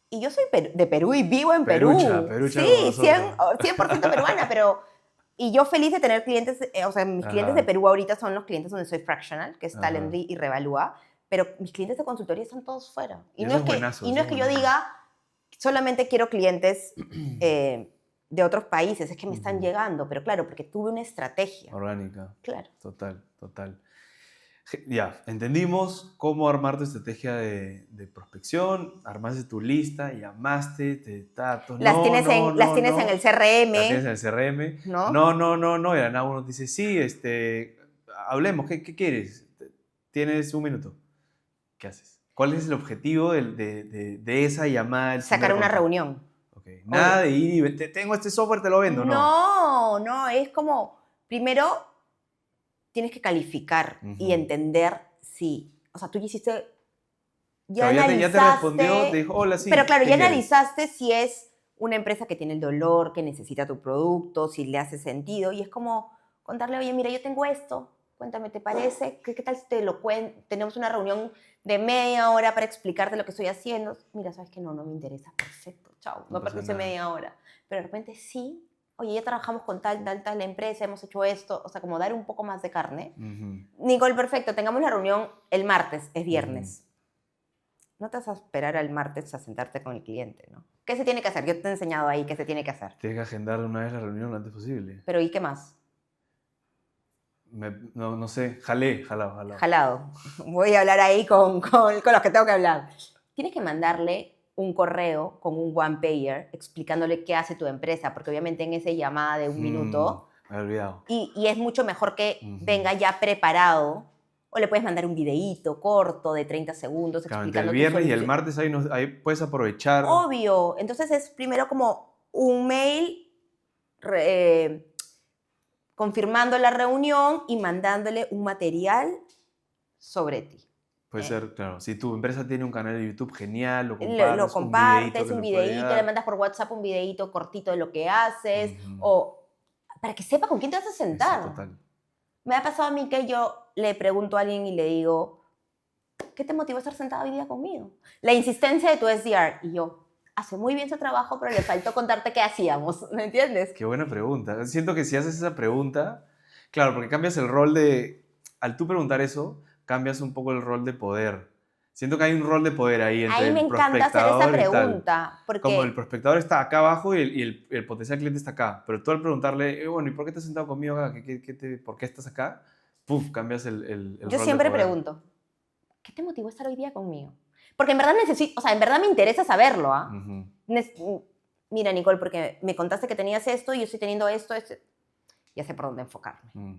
Y yo soy de Perú y vivo en Perú. Perucha Sí, 100% peruana, pero... Y yo feliz de tener clientes, o sea, mis clientes de Perú ahorita son los clientes donde soy fractional, que es Talently y Revalúa, pero mis clientes de consultoría están todos fuera. Y no es que yo diga, solamente quiero clientes de otros países, es que me están llegando, pero claro, porque tuve una estrategia. Orgánica. Claro. Total. Ya, entendimos cómo armar tu estrategia de prospección, armaste tu lista, llamaste, las tienes en el CRM. Las tienes en el CRM. ¿No? No, y ahora uno dice, sí, hablemos, ¿qué quieres? Tienes un minuto. ¿Qué haces? ¿Cuál es el objetivo de esa llamada? Sacar una reunión. Okay. Nada de ir y tengo este software, te lo vendo, ¿no? No, es como, primero tienes que calificar y entender si, o sea, tú ya hiciste, ya analizaste. Ya te respondió, te dijo, hola, sí. Pero claro, ya analizaste si es una empresa que tiene el dolor, que necesita tu producto, si le hace sentido, y es como contarle, oye, mira, yo tengo esto, cuéntame, ¿te parece? ¿Qué tal si te lo cuento? Tenemos una reunión de media hora para explicarte lo que estoy haciendo. Mira, ¿sabes qué? No me interesa, perfecto, chao, no perdiste media hora. Pero de repente sí, oye, ya trabajamos con tal empresa, hemos hecho esto, o sea, como dar un poco más de carne. Nicole, perfecto, tengamos la reunión el martes, es viernes. No te vas a esperar al martes a sentarte con el cliente, ¿no? ¿Qué se tiene que hacer? Yo te he enseñado ahí qué se tiene que hacer. Tienes que agendar una vez la reunión lo antes posible. Pero ¿y qué más? No sé, jalado. Jalado. Voy a hablar ahí con los que tengo que hablar. Tienes que mandarle un correo con un one-pager explicándole qué hace tu empresa, porque obviamente en esa llamada de un minuto... Me he olvidado. Y es mucho mejor que venga ya preparado, o le puedes mandar un videíto corto de 30 segundos Claro, entre el explicando tu viernes y el solución. martes ahí puedes aprovechar. Obvio. Entonces es primero como un mail confirmando la reunión y mandándole un material sobre ti. Puede ser, claro, si tu empresa tiene un canal de YouTube, genial, lo Lo compartes, un videíto compartes, que un le puede videíto, le ayudar. mandas por WhatsApp un videíto cortito de lo que haces, Ujú. o para que sepa con quién te vas a Eso, sentar. total. Me ha pasado a mí que yo le pregunto a alguien y le digo, ¿qué te motivó a estar sentada hoy día conmigo? La insistencia de tu SDR. Y yo, hace muy bien su trabajo, pero le faltó contarte qué hacíamos, ¿me entiendes? Qué buena pregunta. Siento que si haces esa pregunta, claro, porque cambias el rol de, al tú preguntar eso, cambias un poco el rol de poder. Siento que hay un rol de poder ahí A entre mí me el encanta hacer esa prospectador y tal. pregunta, Como el porque prospectador está acá abajo y el potencial cliente está acá. Pero tú al preguntarle, bueno, ¿y por qué te has sentado conmigo acá? ¿Por qué estás acá? Puf, cambias el yo rol de siempre poder. pregunto, ¿qué te motivó a estar hoy día conmigo? Porque en verdad necesito, o sea, en verdad me interesa saberlo, ¿ah? Ujú. Mira, Nicole, porque me contaste que tenías esto y yo estoy teniendo esto, ya sé por dónde enfocarme. Mm.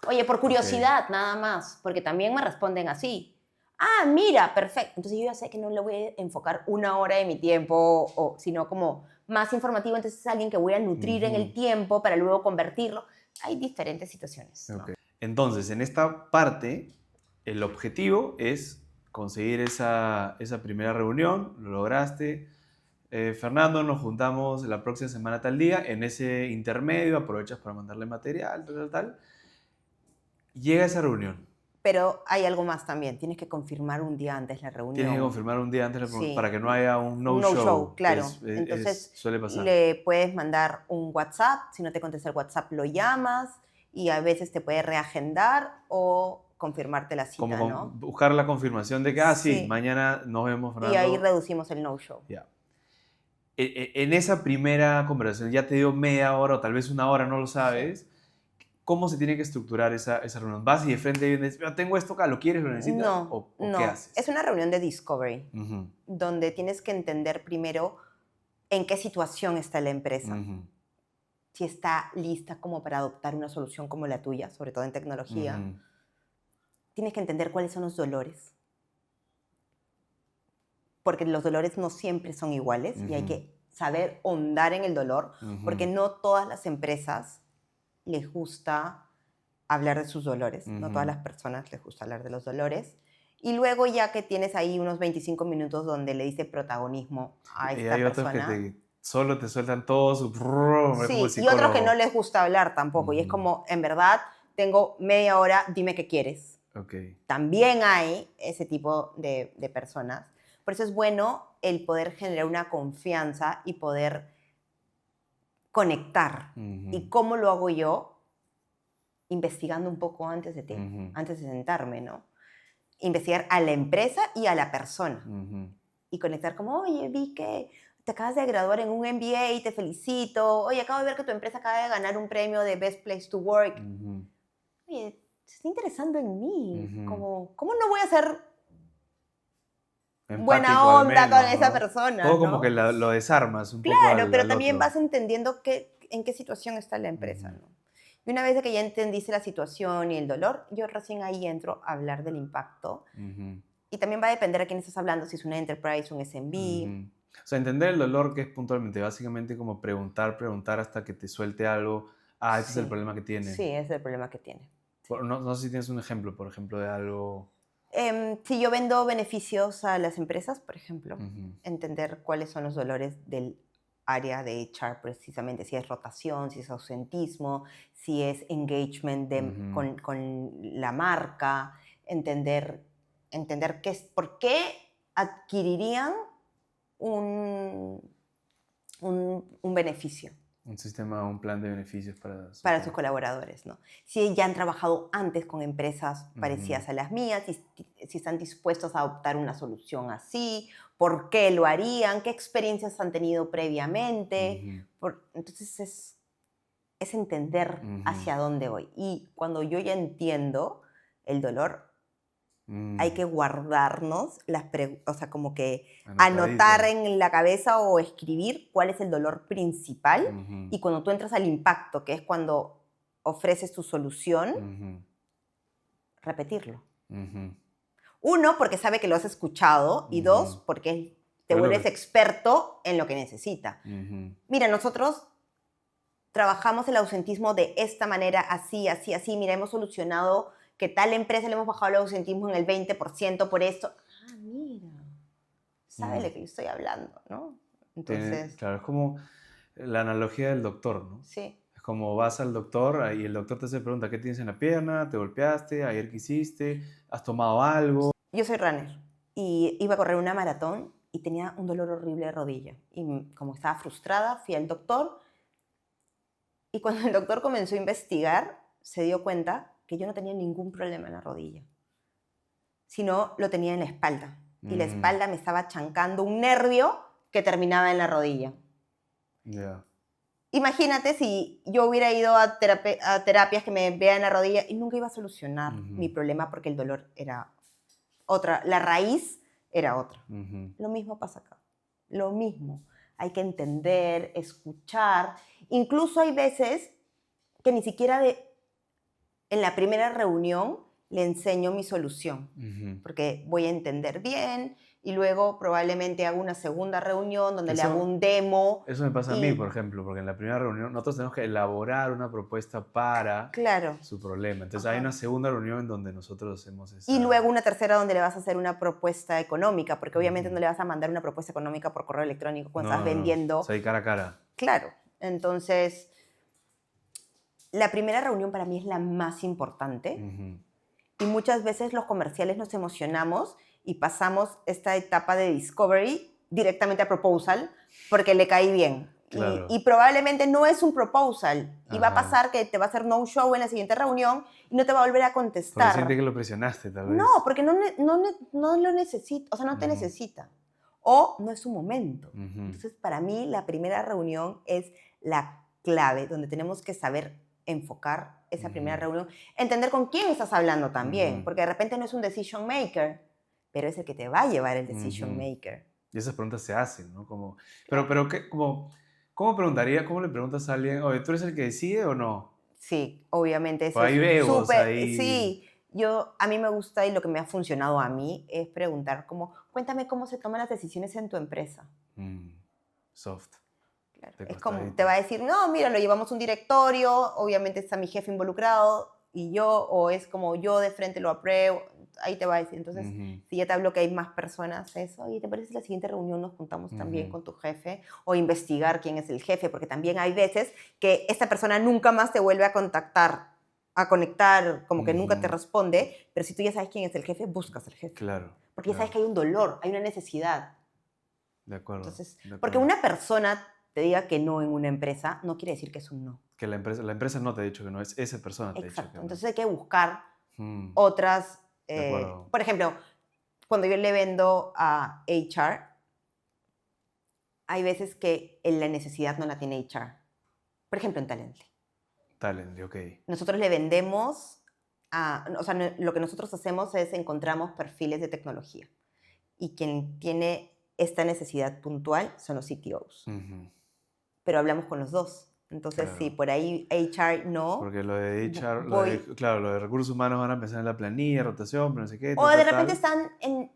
Oye, por Ok. curiosidad, nada más, porque también me responden así. Ah, mira, perfecto. Entonces yo ya sé que no le voy a enfocar 1 hora de mi tiempo, sino como más informativo. Entonces es alguien que voy a nutrir en el Ujú. tiempo para luego convertirlo. Hay diferentes situaciones, ¿no? Ok. Entonces, en esta parte, el objetivo es conseguir esa primera reunión, lo lograste. Fernando, nos juntamos la próxima semana tal día. En ese intermedio aprovechas para mandarle material, tal. Llega esa reunión. Pero hay algo más también. Tienes que confirmar un día antes la Tienes que reunión. confirmar un día antes para Sí, que no haya un un no-show, no-show, que claro. Entonces suele pasar. le puedes mandar un WhatsApp. Si no te contesta el WhatsApp, lo llamas y a veces te puede reagendar o confirmarte la Como cita, ¿no? buscar la confirmación de que, sí, Sí. mañana nos vemos, Y ahí Fernando. reducimos el no-show. Ya. En esa primera conversación, ya te dio media hora o tal vez 1 hora, no lo Sí. sabes. ¿Cómo se tiene que estructurar esa reunión? ¿Vas y de frente y dices, tengo esto acá, ¿lo quieres, lo necesitas? No, ¿O qué no. Es haces? una reunión de discovery, Ujú, donde tienes que entender primero en qué situación está la empresa, ujú, si está lista como para adoptar una solución como la tuya, sobre todo en tecnología. ujú, Tienes que entender cuáles son los dolores, porque los dolores no siempre son iguales y hay ujú, que saber hondar en el dolor, porque ujú, no todas las empresas les gusta hablar de sus dolores, no todas ujú. las personas les gusta hablar de los dolores. Y luego ya que tienes ahí unos 25 minutos donde le dice protagonismo a Y esta hay otros que persona, solo te sueltan todo su... Es como el sí, y otros que no psicólogo. les gusta hablar tampoco, y es Ujú, como, en verdad, tengo media hora, dime qué quieres. ok. También hay ese tipo de personas. Por eso es bueno el poder generar una confianza y poder conectar. ¿Y Ujú, cómo lo hago yo? Investigando un poco antes de tiempo, ujú, antes de sentarme, ¿no? Investigar a la empresa y a la persona. ujú, Y conectar como, oye, vi que te acabas de graduar en un MBA y te felicito. Oye, acabo de ver que tu empresa acaba de ganar un premio de Best Place to Work. ujú, Oye, se está interesando en mí. ujú. Como, ¿cómo no voy a ser Empático buena al onda con menos, esa ¿no? persona, Todo como que ¿no? lo desarmas un poco Claro, pero al también otro. vas entendiendo en qué situación está la empresa, Ujú, ¿no? Y una vez de que ya entendiste la situación y el dolor, yo recién ahí entro a hablar del impacto. ujú, Y también va a depender a quién estás hablando, si es una enterprise, un SMB. ujú. O sea, entender el dolor que es puntualmente, básicamente como preguntar hasta que te suelte algo. Este es el Sí, problema que sí, tiene. ese es el problema que tiene. No sé si tienes un ejemplo, por ejemplo, de algo. Si yo vendo beneficios a las empresas, por ejemplo, Ujú, entender cuáles son los dolores del área de HR precisamente, si es rotación, si es ausentismo, si es engagement ujú, con la marca, entender por qué adquirirían un, un beneficio un sistema, un plan de beneficios para su para sus gente. colaboradores, ¿no? Si ya han trabajado antes con empresas Ujú, parecidas a las mías, si están dispuestos a adoptar una solución así, por qué lo harían, qué experiencias han tenido previamente. ujú. Entonces es es entender hacia dónde voy. Y cuando yo ya entiendo el dolor, hay que guardarnos o sea, como que anotar en la cabeza o escribir cuál es el dolor principal. Y cuando tú entras al impacto, que es cuando ofreces tu solución, repetirlo. Uno, porque sabe que lo has escuchado. Y dos, porque te vuelves experto en lo que necesita. Mira, nosotros trabajamos el ausentismo de esta manera, así, así, así. Mira, hemos solucionado que tal empresa le hemos bajado el ausentismo en el 20% por esto. Ah, mira, sabe de lo que yo estoy hablando, ¿no? Entonces... Claro, es como la analogía del doctor, ¿no? Sí. Es como vas al doctor y el doctor te hace pregunta, ¿qué tienes en la pierna? ¿Te golpeaste? ¿Ayer qué hiciste? ¿Has tomado algo? Yo soy runner y iba a correr una maratón y tenía un dolor horrible de rodilla. Y como estaba frustrada, fui al doctor y cuando el doctor comenzó a investigar, se dio cuenta que yo no tenía ningún problema en la rodilla, sino lo tenía en la espalda. Y la espalda me estaba chancando un nervio que terminaba en la rodilla. Imagínate si yo hubiera ido a terapias que me vean en la rodilla y nunca iba a solucionar mi problema porque el dolor era otra, la raíz era otra. Lo mismo pasa acá. Lo mismo. Hay que entender, escuchar. Incluso hay veces que ni siquiera en la primera reunión le enseño mi solución, porque voy a entender bien y luego probablemente hago una segunda reunión donde le hago un demo. Eso me pasa a mí, por ejemplo, porque en la primera reunión nosotros tenemos que elaborar una propuesta para su problema. Entonces hay una segunda reunión en donde nosotros hacemos esa... Y luego una tercera donde le vas a hacer una propuesta económica, porque obviamente no le vas a mandar una propuesta económica por correo electrónico cuando estás vendiendo. O sea, hay cara a cara. Claro. Entonces, la primera reunión para mí es la más importante. Y muchas veces los comerciales nos emocionamos y pasamos esta etapa de discovery directamente a proposal porque le caí bien. Claro. Y probablemente no es un proposal. Y va a pasar que te va a hacer no show en la siguiente reunión y no te va a volver a contestar. Porque siente que lo presionaste, tal vez. No, porque no lo necesita. O sea, no te necesita. O no es su momento. Entonces, para mí, la primera reunión es la clave, donde tenemos que saber enfocar esa primera reunión, entender con quién estás hablando también, porque de repente no es un decision maker, pero es el que te va a llevar el decision maker. Y esas preguntas se hacen, ¿no? Como, pero ¿qué, ¿cómo le preguntas a alguien, oye, ¿tú eres el que decide o no? Sí, obviamente. Eso pues hay vegos ahí. Sí, a mí me gusta y lo que me ha funcionado a mí es preguntar cuéntame cómo se toman las decisiones en tu empresa. Soft. Claro. Es como, te va a decir, no, mira, lo llevamos un directorio, obviamente está mi jefe involucrado y yo, o es como yo de frente lo apruebo, ahí te va a decir. Entonces, si ya te hablo que hay más personas, eso, y te parece que la siguiente reunión nos juntamos también con tu jefe, o investigar quién es el jefe, porque también hay veces que esta persona nunca más te vuelve a contactar, a conectar, como que nunca te responde, pero si tú ya sabes quién es el jefe, buscas al jefe. Claro. Porque ya sabes que hay un dolor, hay una necesidad. De acuerdo. Entonces, porque una persona te diga que no en una empresa, no quiere decir que es un no. Que la empresa no te ha dicho que no, es esa persona te ha dicho que no. Entonces hay que buscar otras... por ejemplo, cuando yo le vendo a HR, hay veces que la necesidad no la tiene HR. Por ejemplo, en Talently. Talently, ok. Nosotros le vendemos o sea, lo que nosotros hacemos es encontramos perfiles de tecnología. Y quien tiene esta necesidad puntual son los CTOs. Pero hablamos con los dos. Entonces, sí, por ahí HR no. Porque lo de HR, lo de recursos humanos van a pensar en la planilla, rotación, pero no sé qué. O de repente están en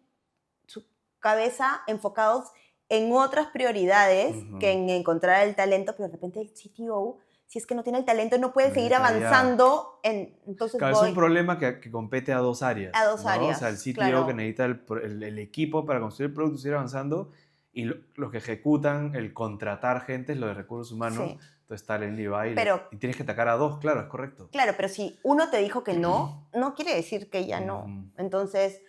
su cabeza enfocados en otras prioridades que en encontrar el talento, pero de repente el CTO, si es que no tiene el talento, no puede seguir avanzando. Entonces claro, es un problema que compete a dos áreas. A dos áreas. O sea, el CTO que necesita el equipo para construir el producto y seguir avanzando, y los que ejecutan el contratar gente es lo de recursos humanos. Sí. Entonces Talently va y tienes que atacar a dos, claro, es correcto. Claro, pero si uno te dijo que no, no quiere decir que ya no. Entonces,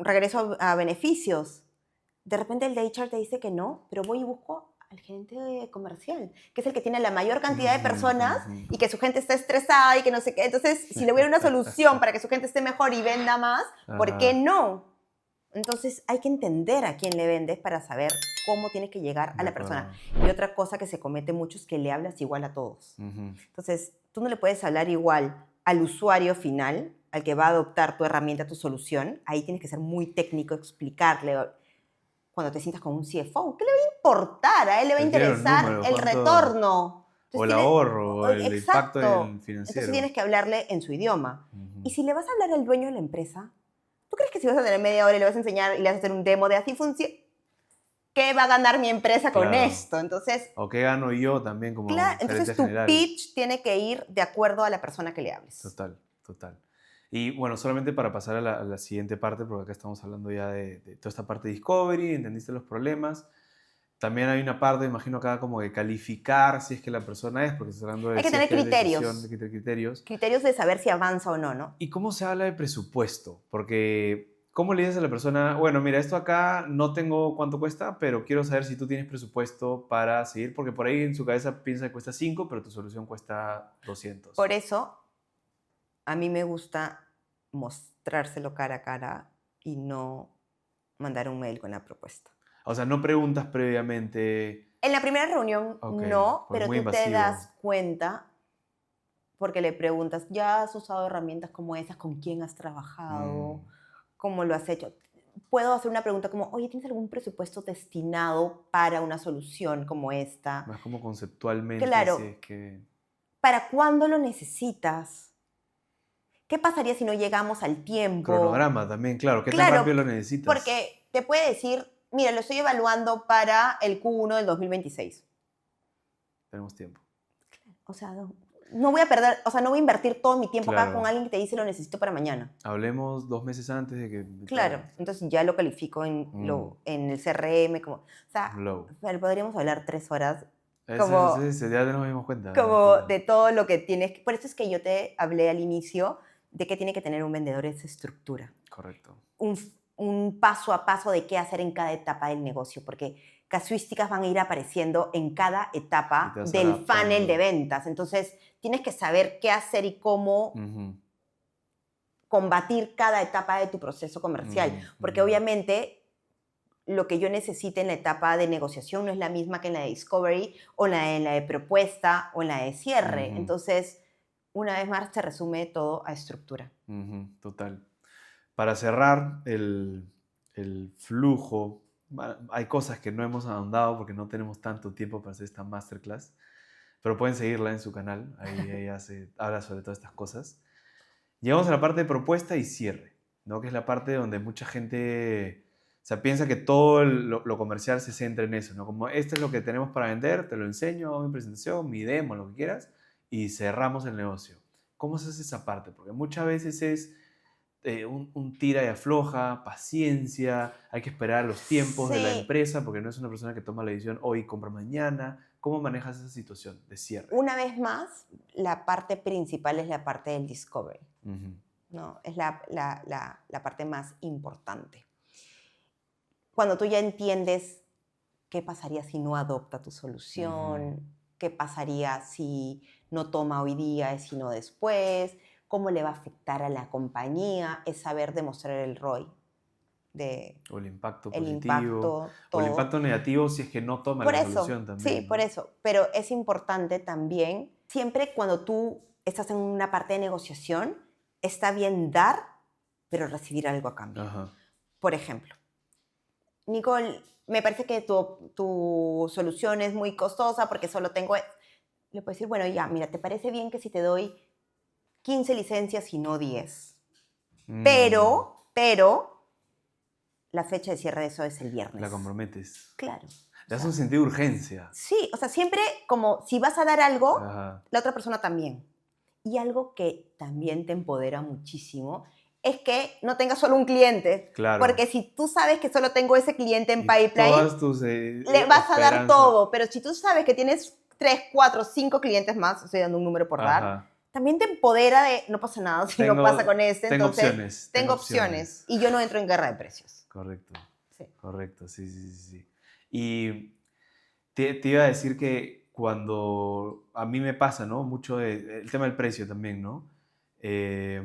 regreso a beneficios. De repente el de HR te dice que no, pero voy y busco al gerente comercial, que es el que tiene la mayor cantidad de personas y que su gente está estresada y que no sé qué. Entonces, si le hubiera una solución para que su gente esté mejor y venda más, ¿por qué no? Entonces, hay que entender a quién le vendes para saber cómo tienes que llegar a De la persona. acuerdo. Y otra cosa que se comete mucho es que le hablas igual a todos. Ujú. Entonces, tú no le puedes hablar igual al usuario final, al que va a adoptar tu herramienta, tu solución. Ahí tienes que ser muy técnico, explicarle. Cuando te sientas con un CFO, ¿qué le va a importar? A él le va a Él quiere un interesar número, el cuánto, retorno. o Entonces, el ahorro, o el impacto exacto. Entonces financiero. tienes que hablarle en su idioma. Ujú. Y si le vas a hablar al dueño de la empresa, ¿tú crees que si vas a tener media hora y le vas a enseñar y le vas a hacer un demo de así funciona? ¿Qué va a ganar mi empresa con Claro. esto? Entonces, ¿O qué gano yo también como claro, gerente entonces tu general? pitch tiene que ir de acuerdo a la persona que le hables. Total, total. Y bueno, solamente para pasar a la siguiente parte, porque acá estamos hablando ya de toda esta parte de discovery, entendiste los problemas. También hay una parte, imagino, acá como de calificar si es que la persona es, porque estás hablando de Hay que si es tener que es decisión, de criterios, criterios. criterios de saber si avanza o no, ¿no? ¿Y cómo se habla de presupuesto? Porque, ¿cómo le dices a la persona, bueno, mira, esto acá no tengo cuánto cuesta, pero quiero saber si tú tienes presupuesto para seguir? Porque por ahí en su cabeza piensa que cuesta 5, pero tu solución cuesta 200. Por eso, a mí me gusta mostrárselo cara a cara y no mandar un mail con la propuesta. O sea, no preguntas previamente, En la primera reunión ok, no, pues pero muy tú te invasivo. das cuenta porque le preguntas, ¿ya has usado herramientas como esas? ¿Con quién has Mm, trabajado? ¿Cómo lo has hecho? Puedo hacer una pregunta como, oye, ¿tienes algún presupuesto destinado para una solución como esta? más como conceptualmente, si Claro, es que... ¿para cuándo lo necesitas? ¿Qué pasaría si no llegamos al tiempo? Cronograma también, claro, ¿qué tan Claro, rápido lo necesitas? porque te puede decir, mira, lo estoy evaluando para el Q1 del 2026. Tenemos tiempo. O sea, no voy a perder, o sea, no voy a invertir todo mi tiempo acá con Claro, alguien que te dice lo necesito para mañana. hablemos 2 meses antes de que... Claro, Claro, entonces ya lo califico en, mm, en el CRM, como, o sea, flow. pero podríamos hablar 3 horas Ese, como, ese, ya nos dimos cuenta. como de todo lo que tienes. Por eso es que yo te hablé al inicio de que tiene que tener un vendedor esa estructura. Correcto. un, un paso a paso de qué hacer en cada etapa del negocio, porque casuísticas van a ir apareciendo en cada Y etapa te vas del funnel de adaptando. ventas. Entonces, tienes que saber qué hacer y cómo Ujú, combatir cada etapa de tu proceso comercial, ujú, porque ujú, obviamente lo que yo necesite en la etapa de negociación no es la misma que en la de discovery o en la de propuesta o en la de cierre. ujú, Entonces, una vez más, se resume todo a estructura. ujú, total. Para cerrar el flujo, hay cosas que no hemos ahondado porque no tenemos tanto tiempo para hacer esta masterclass, pero pueden seguirla en su canal, ahí ella habla sobre todas estas cosas. Llegamos a la parte de propuesta y cierre, ¿no? Que es la parte donde mucha gente, o sea, piensa que todo lo comercial se centra en eso, ¿no? Como esto es lo que tenemos para vender, te lo enseño, hago mi presentación, mi demo, lo que quieras, y cerramos el negocio. ¿Cómo se hace esa parte? Porque muchas veces es un tira y afloja, paciencia, hay que esperar los tiempos de la Sí, empresa porque no es una persona que toma la decisión hoy y compra mañana. ¿Cómo manejas esa situación de cierre? una vez más, la parte principal es la parte del discovery, Ujú, ¿no? Es la parte más importante. Cuando tú ya entiendes qué pasaría si no adopta tu ujú, solución, qué pasaría si no toma hoy día, sino después, cómo le va a afectar a la compañía, es saber demostrar el ROI, de o el impacto el positivo, impacto, o el todo. impacto negativo si es que no toma Por la eso, solución sí, también, por ¿no? eso. Pero es importante también, siempre cuando tú estás en una parte de negociación, está bien dar, pero recibir algo a cambio. Ajá. Por ejemplo, Nicole, me parece que tu solución es muy costosa porque solo tengo... Le puedes decir, bueno, ya, mira, ¿te parece bien que si te doy 15 licencias y no 10? Mm, Pero, la fecha de cierre de eso es el la viernes. comprometes. Claro. O Le das un sea, sentido de urgencia. sí, o sea, siempre como si vas a dar algo, Ajá. la otra persona también. Y algo que también te empodera muchísimo es que no tengas solo un cliente, Claro. porque si tú sabes que solo tengo ese cliente en Y pipeline, todas tus le vas a dar esperanzas. todo, pero si tú sabes que tienes 3, 4, 5 clientes más, estoy dando un número por dar, Ajá. también te empodera de no pasa nada si no pasa con este, Tengo entonces opciones, tengo tengo opciones opciones. y yo no entro en guerra de precios. Correcto, Sí. correcto, sí, sí, sí, sí. Y te iba a decir que cuando a mí me pasa, ¿no? Mucho el tema del precio también, ¿no?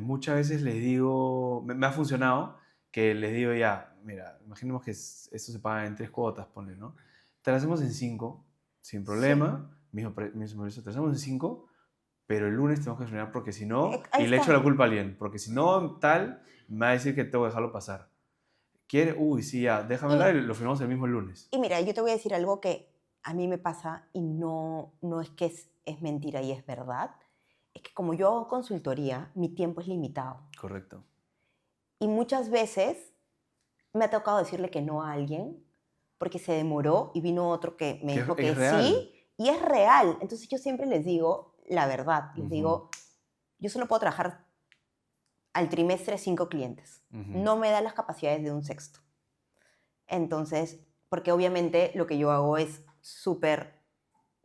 Muchas veces les digo, me ha funcionado que les digo ya, mira, imaginemos que esto se paga en 3 cuotas, ponle, ¿no? te la hacemos en 5, sin problema. Mi supervisor, te la hacemos en 5, pero el lunes tenemos que firmar porque si no, Ahí y le está. echo la culpa a alguien, porque si no, tal, me va a decir que tengo que dejarlo pasar. ¿Quiere? Uy, sí, ya, déjamela y lo firmamos el mismo lunes. Y mira, yo te voy a decir algo que a mí me pasa y no es que es mentira y es verdad. Es que como yo hago consultoría, mi tiempo es limitado. Correcto. Y muchas veces me ha tocado decirle que no a alguien porque se demoró y vino otro que me dijo que real. sí, y es real. Entonces yo siempre les digo la verdad. Les digo, yo solo puedo trabajar al trimestre 5 clientes. No me da las capacidades de un sexto. Entonces, porque obviamente lo que yo hago es súper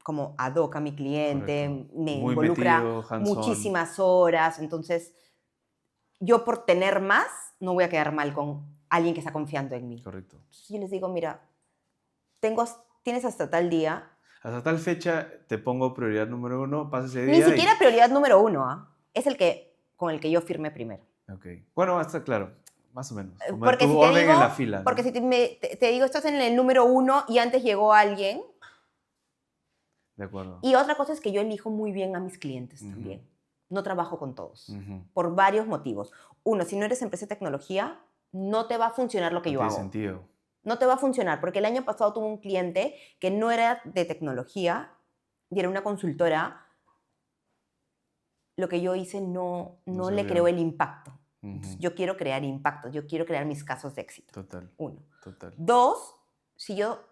como ad hoc a mi cliente, Correcto. me Muy involucra metido, hands-on. muchísimas horas. Entonces, yo por tener más, no voy a quedar mal con alguien que está confiando en mí. Correcto. Entonces yo les digo, mira, tienes hasta tal día. Hasta tal fecha te pongo prioridad número 1, pasa ese Ni día siquiera prioridad número 1, ¿ah? Es con el que yo firme primero. Ok. Bueno, hasta claro, más o menos. Como Porque tu si orden te digo, en la fila, ¿no? porque si te digo, estás en el número 1 y antes llegó alguien. De acuerdo. Y otra cosa es que yo elijo muy bien a mis clientes también. No trabajo con todos, por varios motivos. Uno, si no eres empresa de tecnología, no te va a funcionar lo que yo hago. No tiene sentido. No te va a funcionar, porque el año pasado tuve un cliente que no era de tecnología y era una consultora. Lo que yo hice no le creó el impacto. Entonces, yo quiero crear impacto, yo quiero crear mis casos de éxito. Total. 1. Total. 2, si yo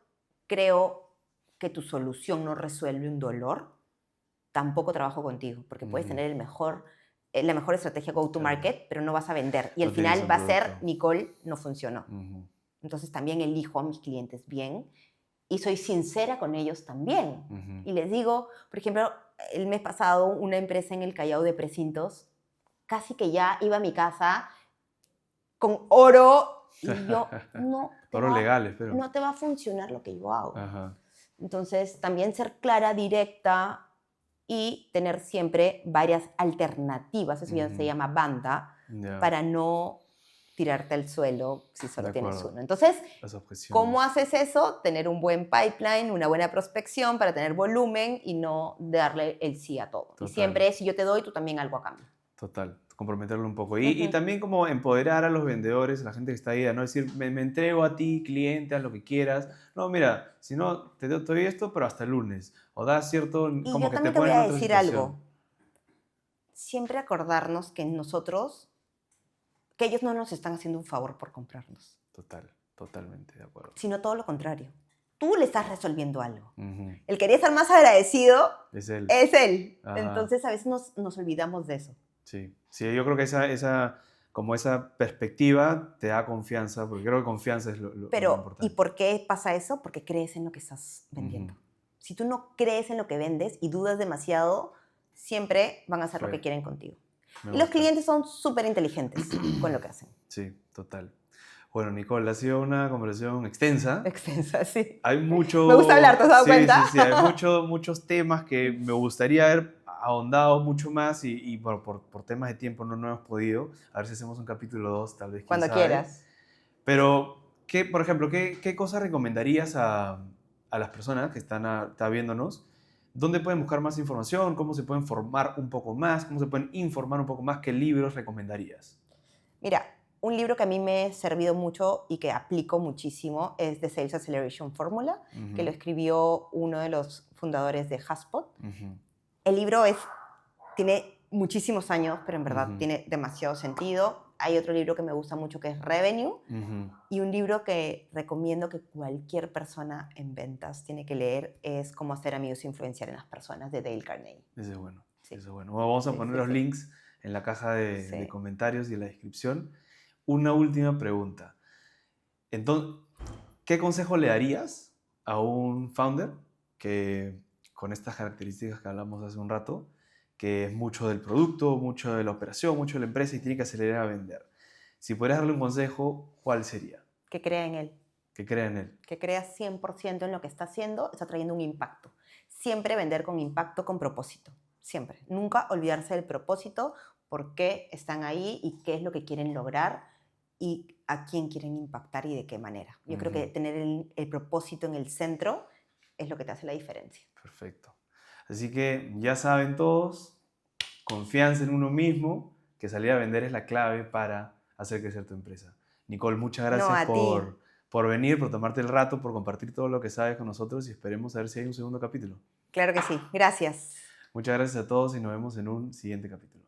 creo que tu solución no resuelve un dolor, tampoco trabajo contigo, porque puedes tener la mejor estrategia go-to-market, pero no vas a vender. Y al final va a ser, Nicole, no funcionó. Entonces también elijo a mis clientes bien y soy sincera con ellos también. Y les digo, por ejemplo, el mes pasado una empresa en el Callao de precintos, casi que ya iba a mi casa con oro y yo, oro legal, espero. No te va a funcionar lo que yo hago. Ajá. Entonces también ser clara, directa y tener siempre varias alternativas, eso ya se llama banda, para no tirarte al suelo si solo tienes uno. Entonces, ¿cómo haces eso? Tener un buen pipeline, una buena prospección para tener volumen y no darle el sí a todo. Total. Y siempre, si yo te doy, tú también algo a cambio. Total, comprometerlo un poco. Y también como empoderar a los vendedores, a la gente que está ahí, no decir, me entrego a ti, cliente, haz lo que quieras. No, mira, si no, te doy esto, pero hasta el lunes. O da cierto, y como yo que también te voy ponen a otra decir situación. algo. Siempre acordarnos que nosotros, que ellos no nos están haciendo un favor por comprarnos. Totalmente de acuerdo. Sino todo lo contrario. Tú le estás resolviendo algo. El que quería estar más agradecido es él. Entonces a veces nos olvidamos de eso. Sí, yo creo que esa perspectiva te da confianza, porque creo que confianza es lo importante. ¿Y por qué pasa eso? Porque crees en lo que estás vendiendo. Si tú no crees en lo que vendes y dudas demasiado, siempre van a hacer lo que quieren contigo. Y los clientes son súper inteligentes con lo que hacen. Sí, total. Bueno, Nicole, ha sido una conversación extensa. Extensa, sí. Hay mucho... Me gusta hablar, ¿te has dado cuenta? Sí, hay muchos temas que me gustaría haber ahondado mucho más y bueno, por temas de tiempo no hemos podido. A ver si hacemos un capítulo 2, tal vez. Cuando quieras. Pero, por ejemplo, ¿qué cosas recomendarías a las personas que están viéndonos? ¿Dónde pueden buscar más información? ¿Cómo se pueden formar un poco más? ¿Cómo se pueden informar un poco más? ¿Qué libros recomendarías? Mira, un libro que a mí me ha servido mucho y que aplico muchísimo es The Sales Acceleration Formula, que lo escribió uno de los fundadores de HubSpot. El libro tiene muchísimos años, pero en verdad tiene demasiado sentido. Hay otro libro que me gusta mucho que es Revenue y un libro que recomiendo que cualquier persona en ventas tiene que leer es Cómo hacer amigos e influenciar en las personas, de Dale Carnegie. Ese es bueno. Sí. Ese es bueno. Vamos a poner los links en la caja de comentarios y en la descripción. Una última pregunta. Entonces, ¿qué consejo le darías a un founder que con estas características que hablamos hace un rato, que es mucho del producto, mucho de la operación, mucho de la empresa y tiene que acelerar a vender? Si pudieras darle un consejo, ¿cuál sería? Que crea en él. Que crea en él. Que crea 100% en lo que está haciendo, está trayendo un impacto. Siempre vender con impacto, con propósito. Siempre. Nunca olvidarse del propósito, por qué están ahí y qué es lo que quieren lograr y a quién quieren impactar y de qué manera. Yo creo que tener el propósito en el centro es lo que te hace la diferencia. Perfecto. Así que ya saben todos, confianza en uno mismo, que salir a vender es la clave para hacer crecer tu empresa. Nicole, muchas No, gracias a ti. por venir, por tomarte el rato, por compartir todo lo que sabes con nosotros y esperemos a ver si hay un segundo capítulo. Claro que sí. Gracias. Muchas gracias a todos y nos vemos en un siguiente capítulo.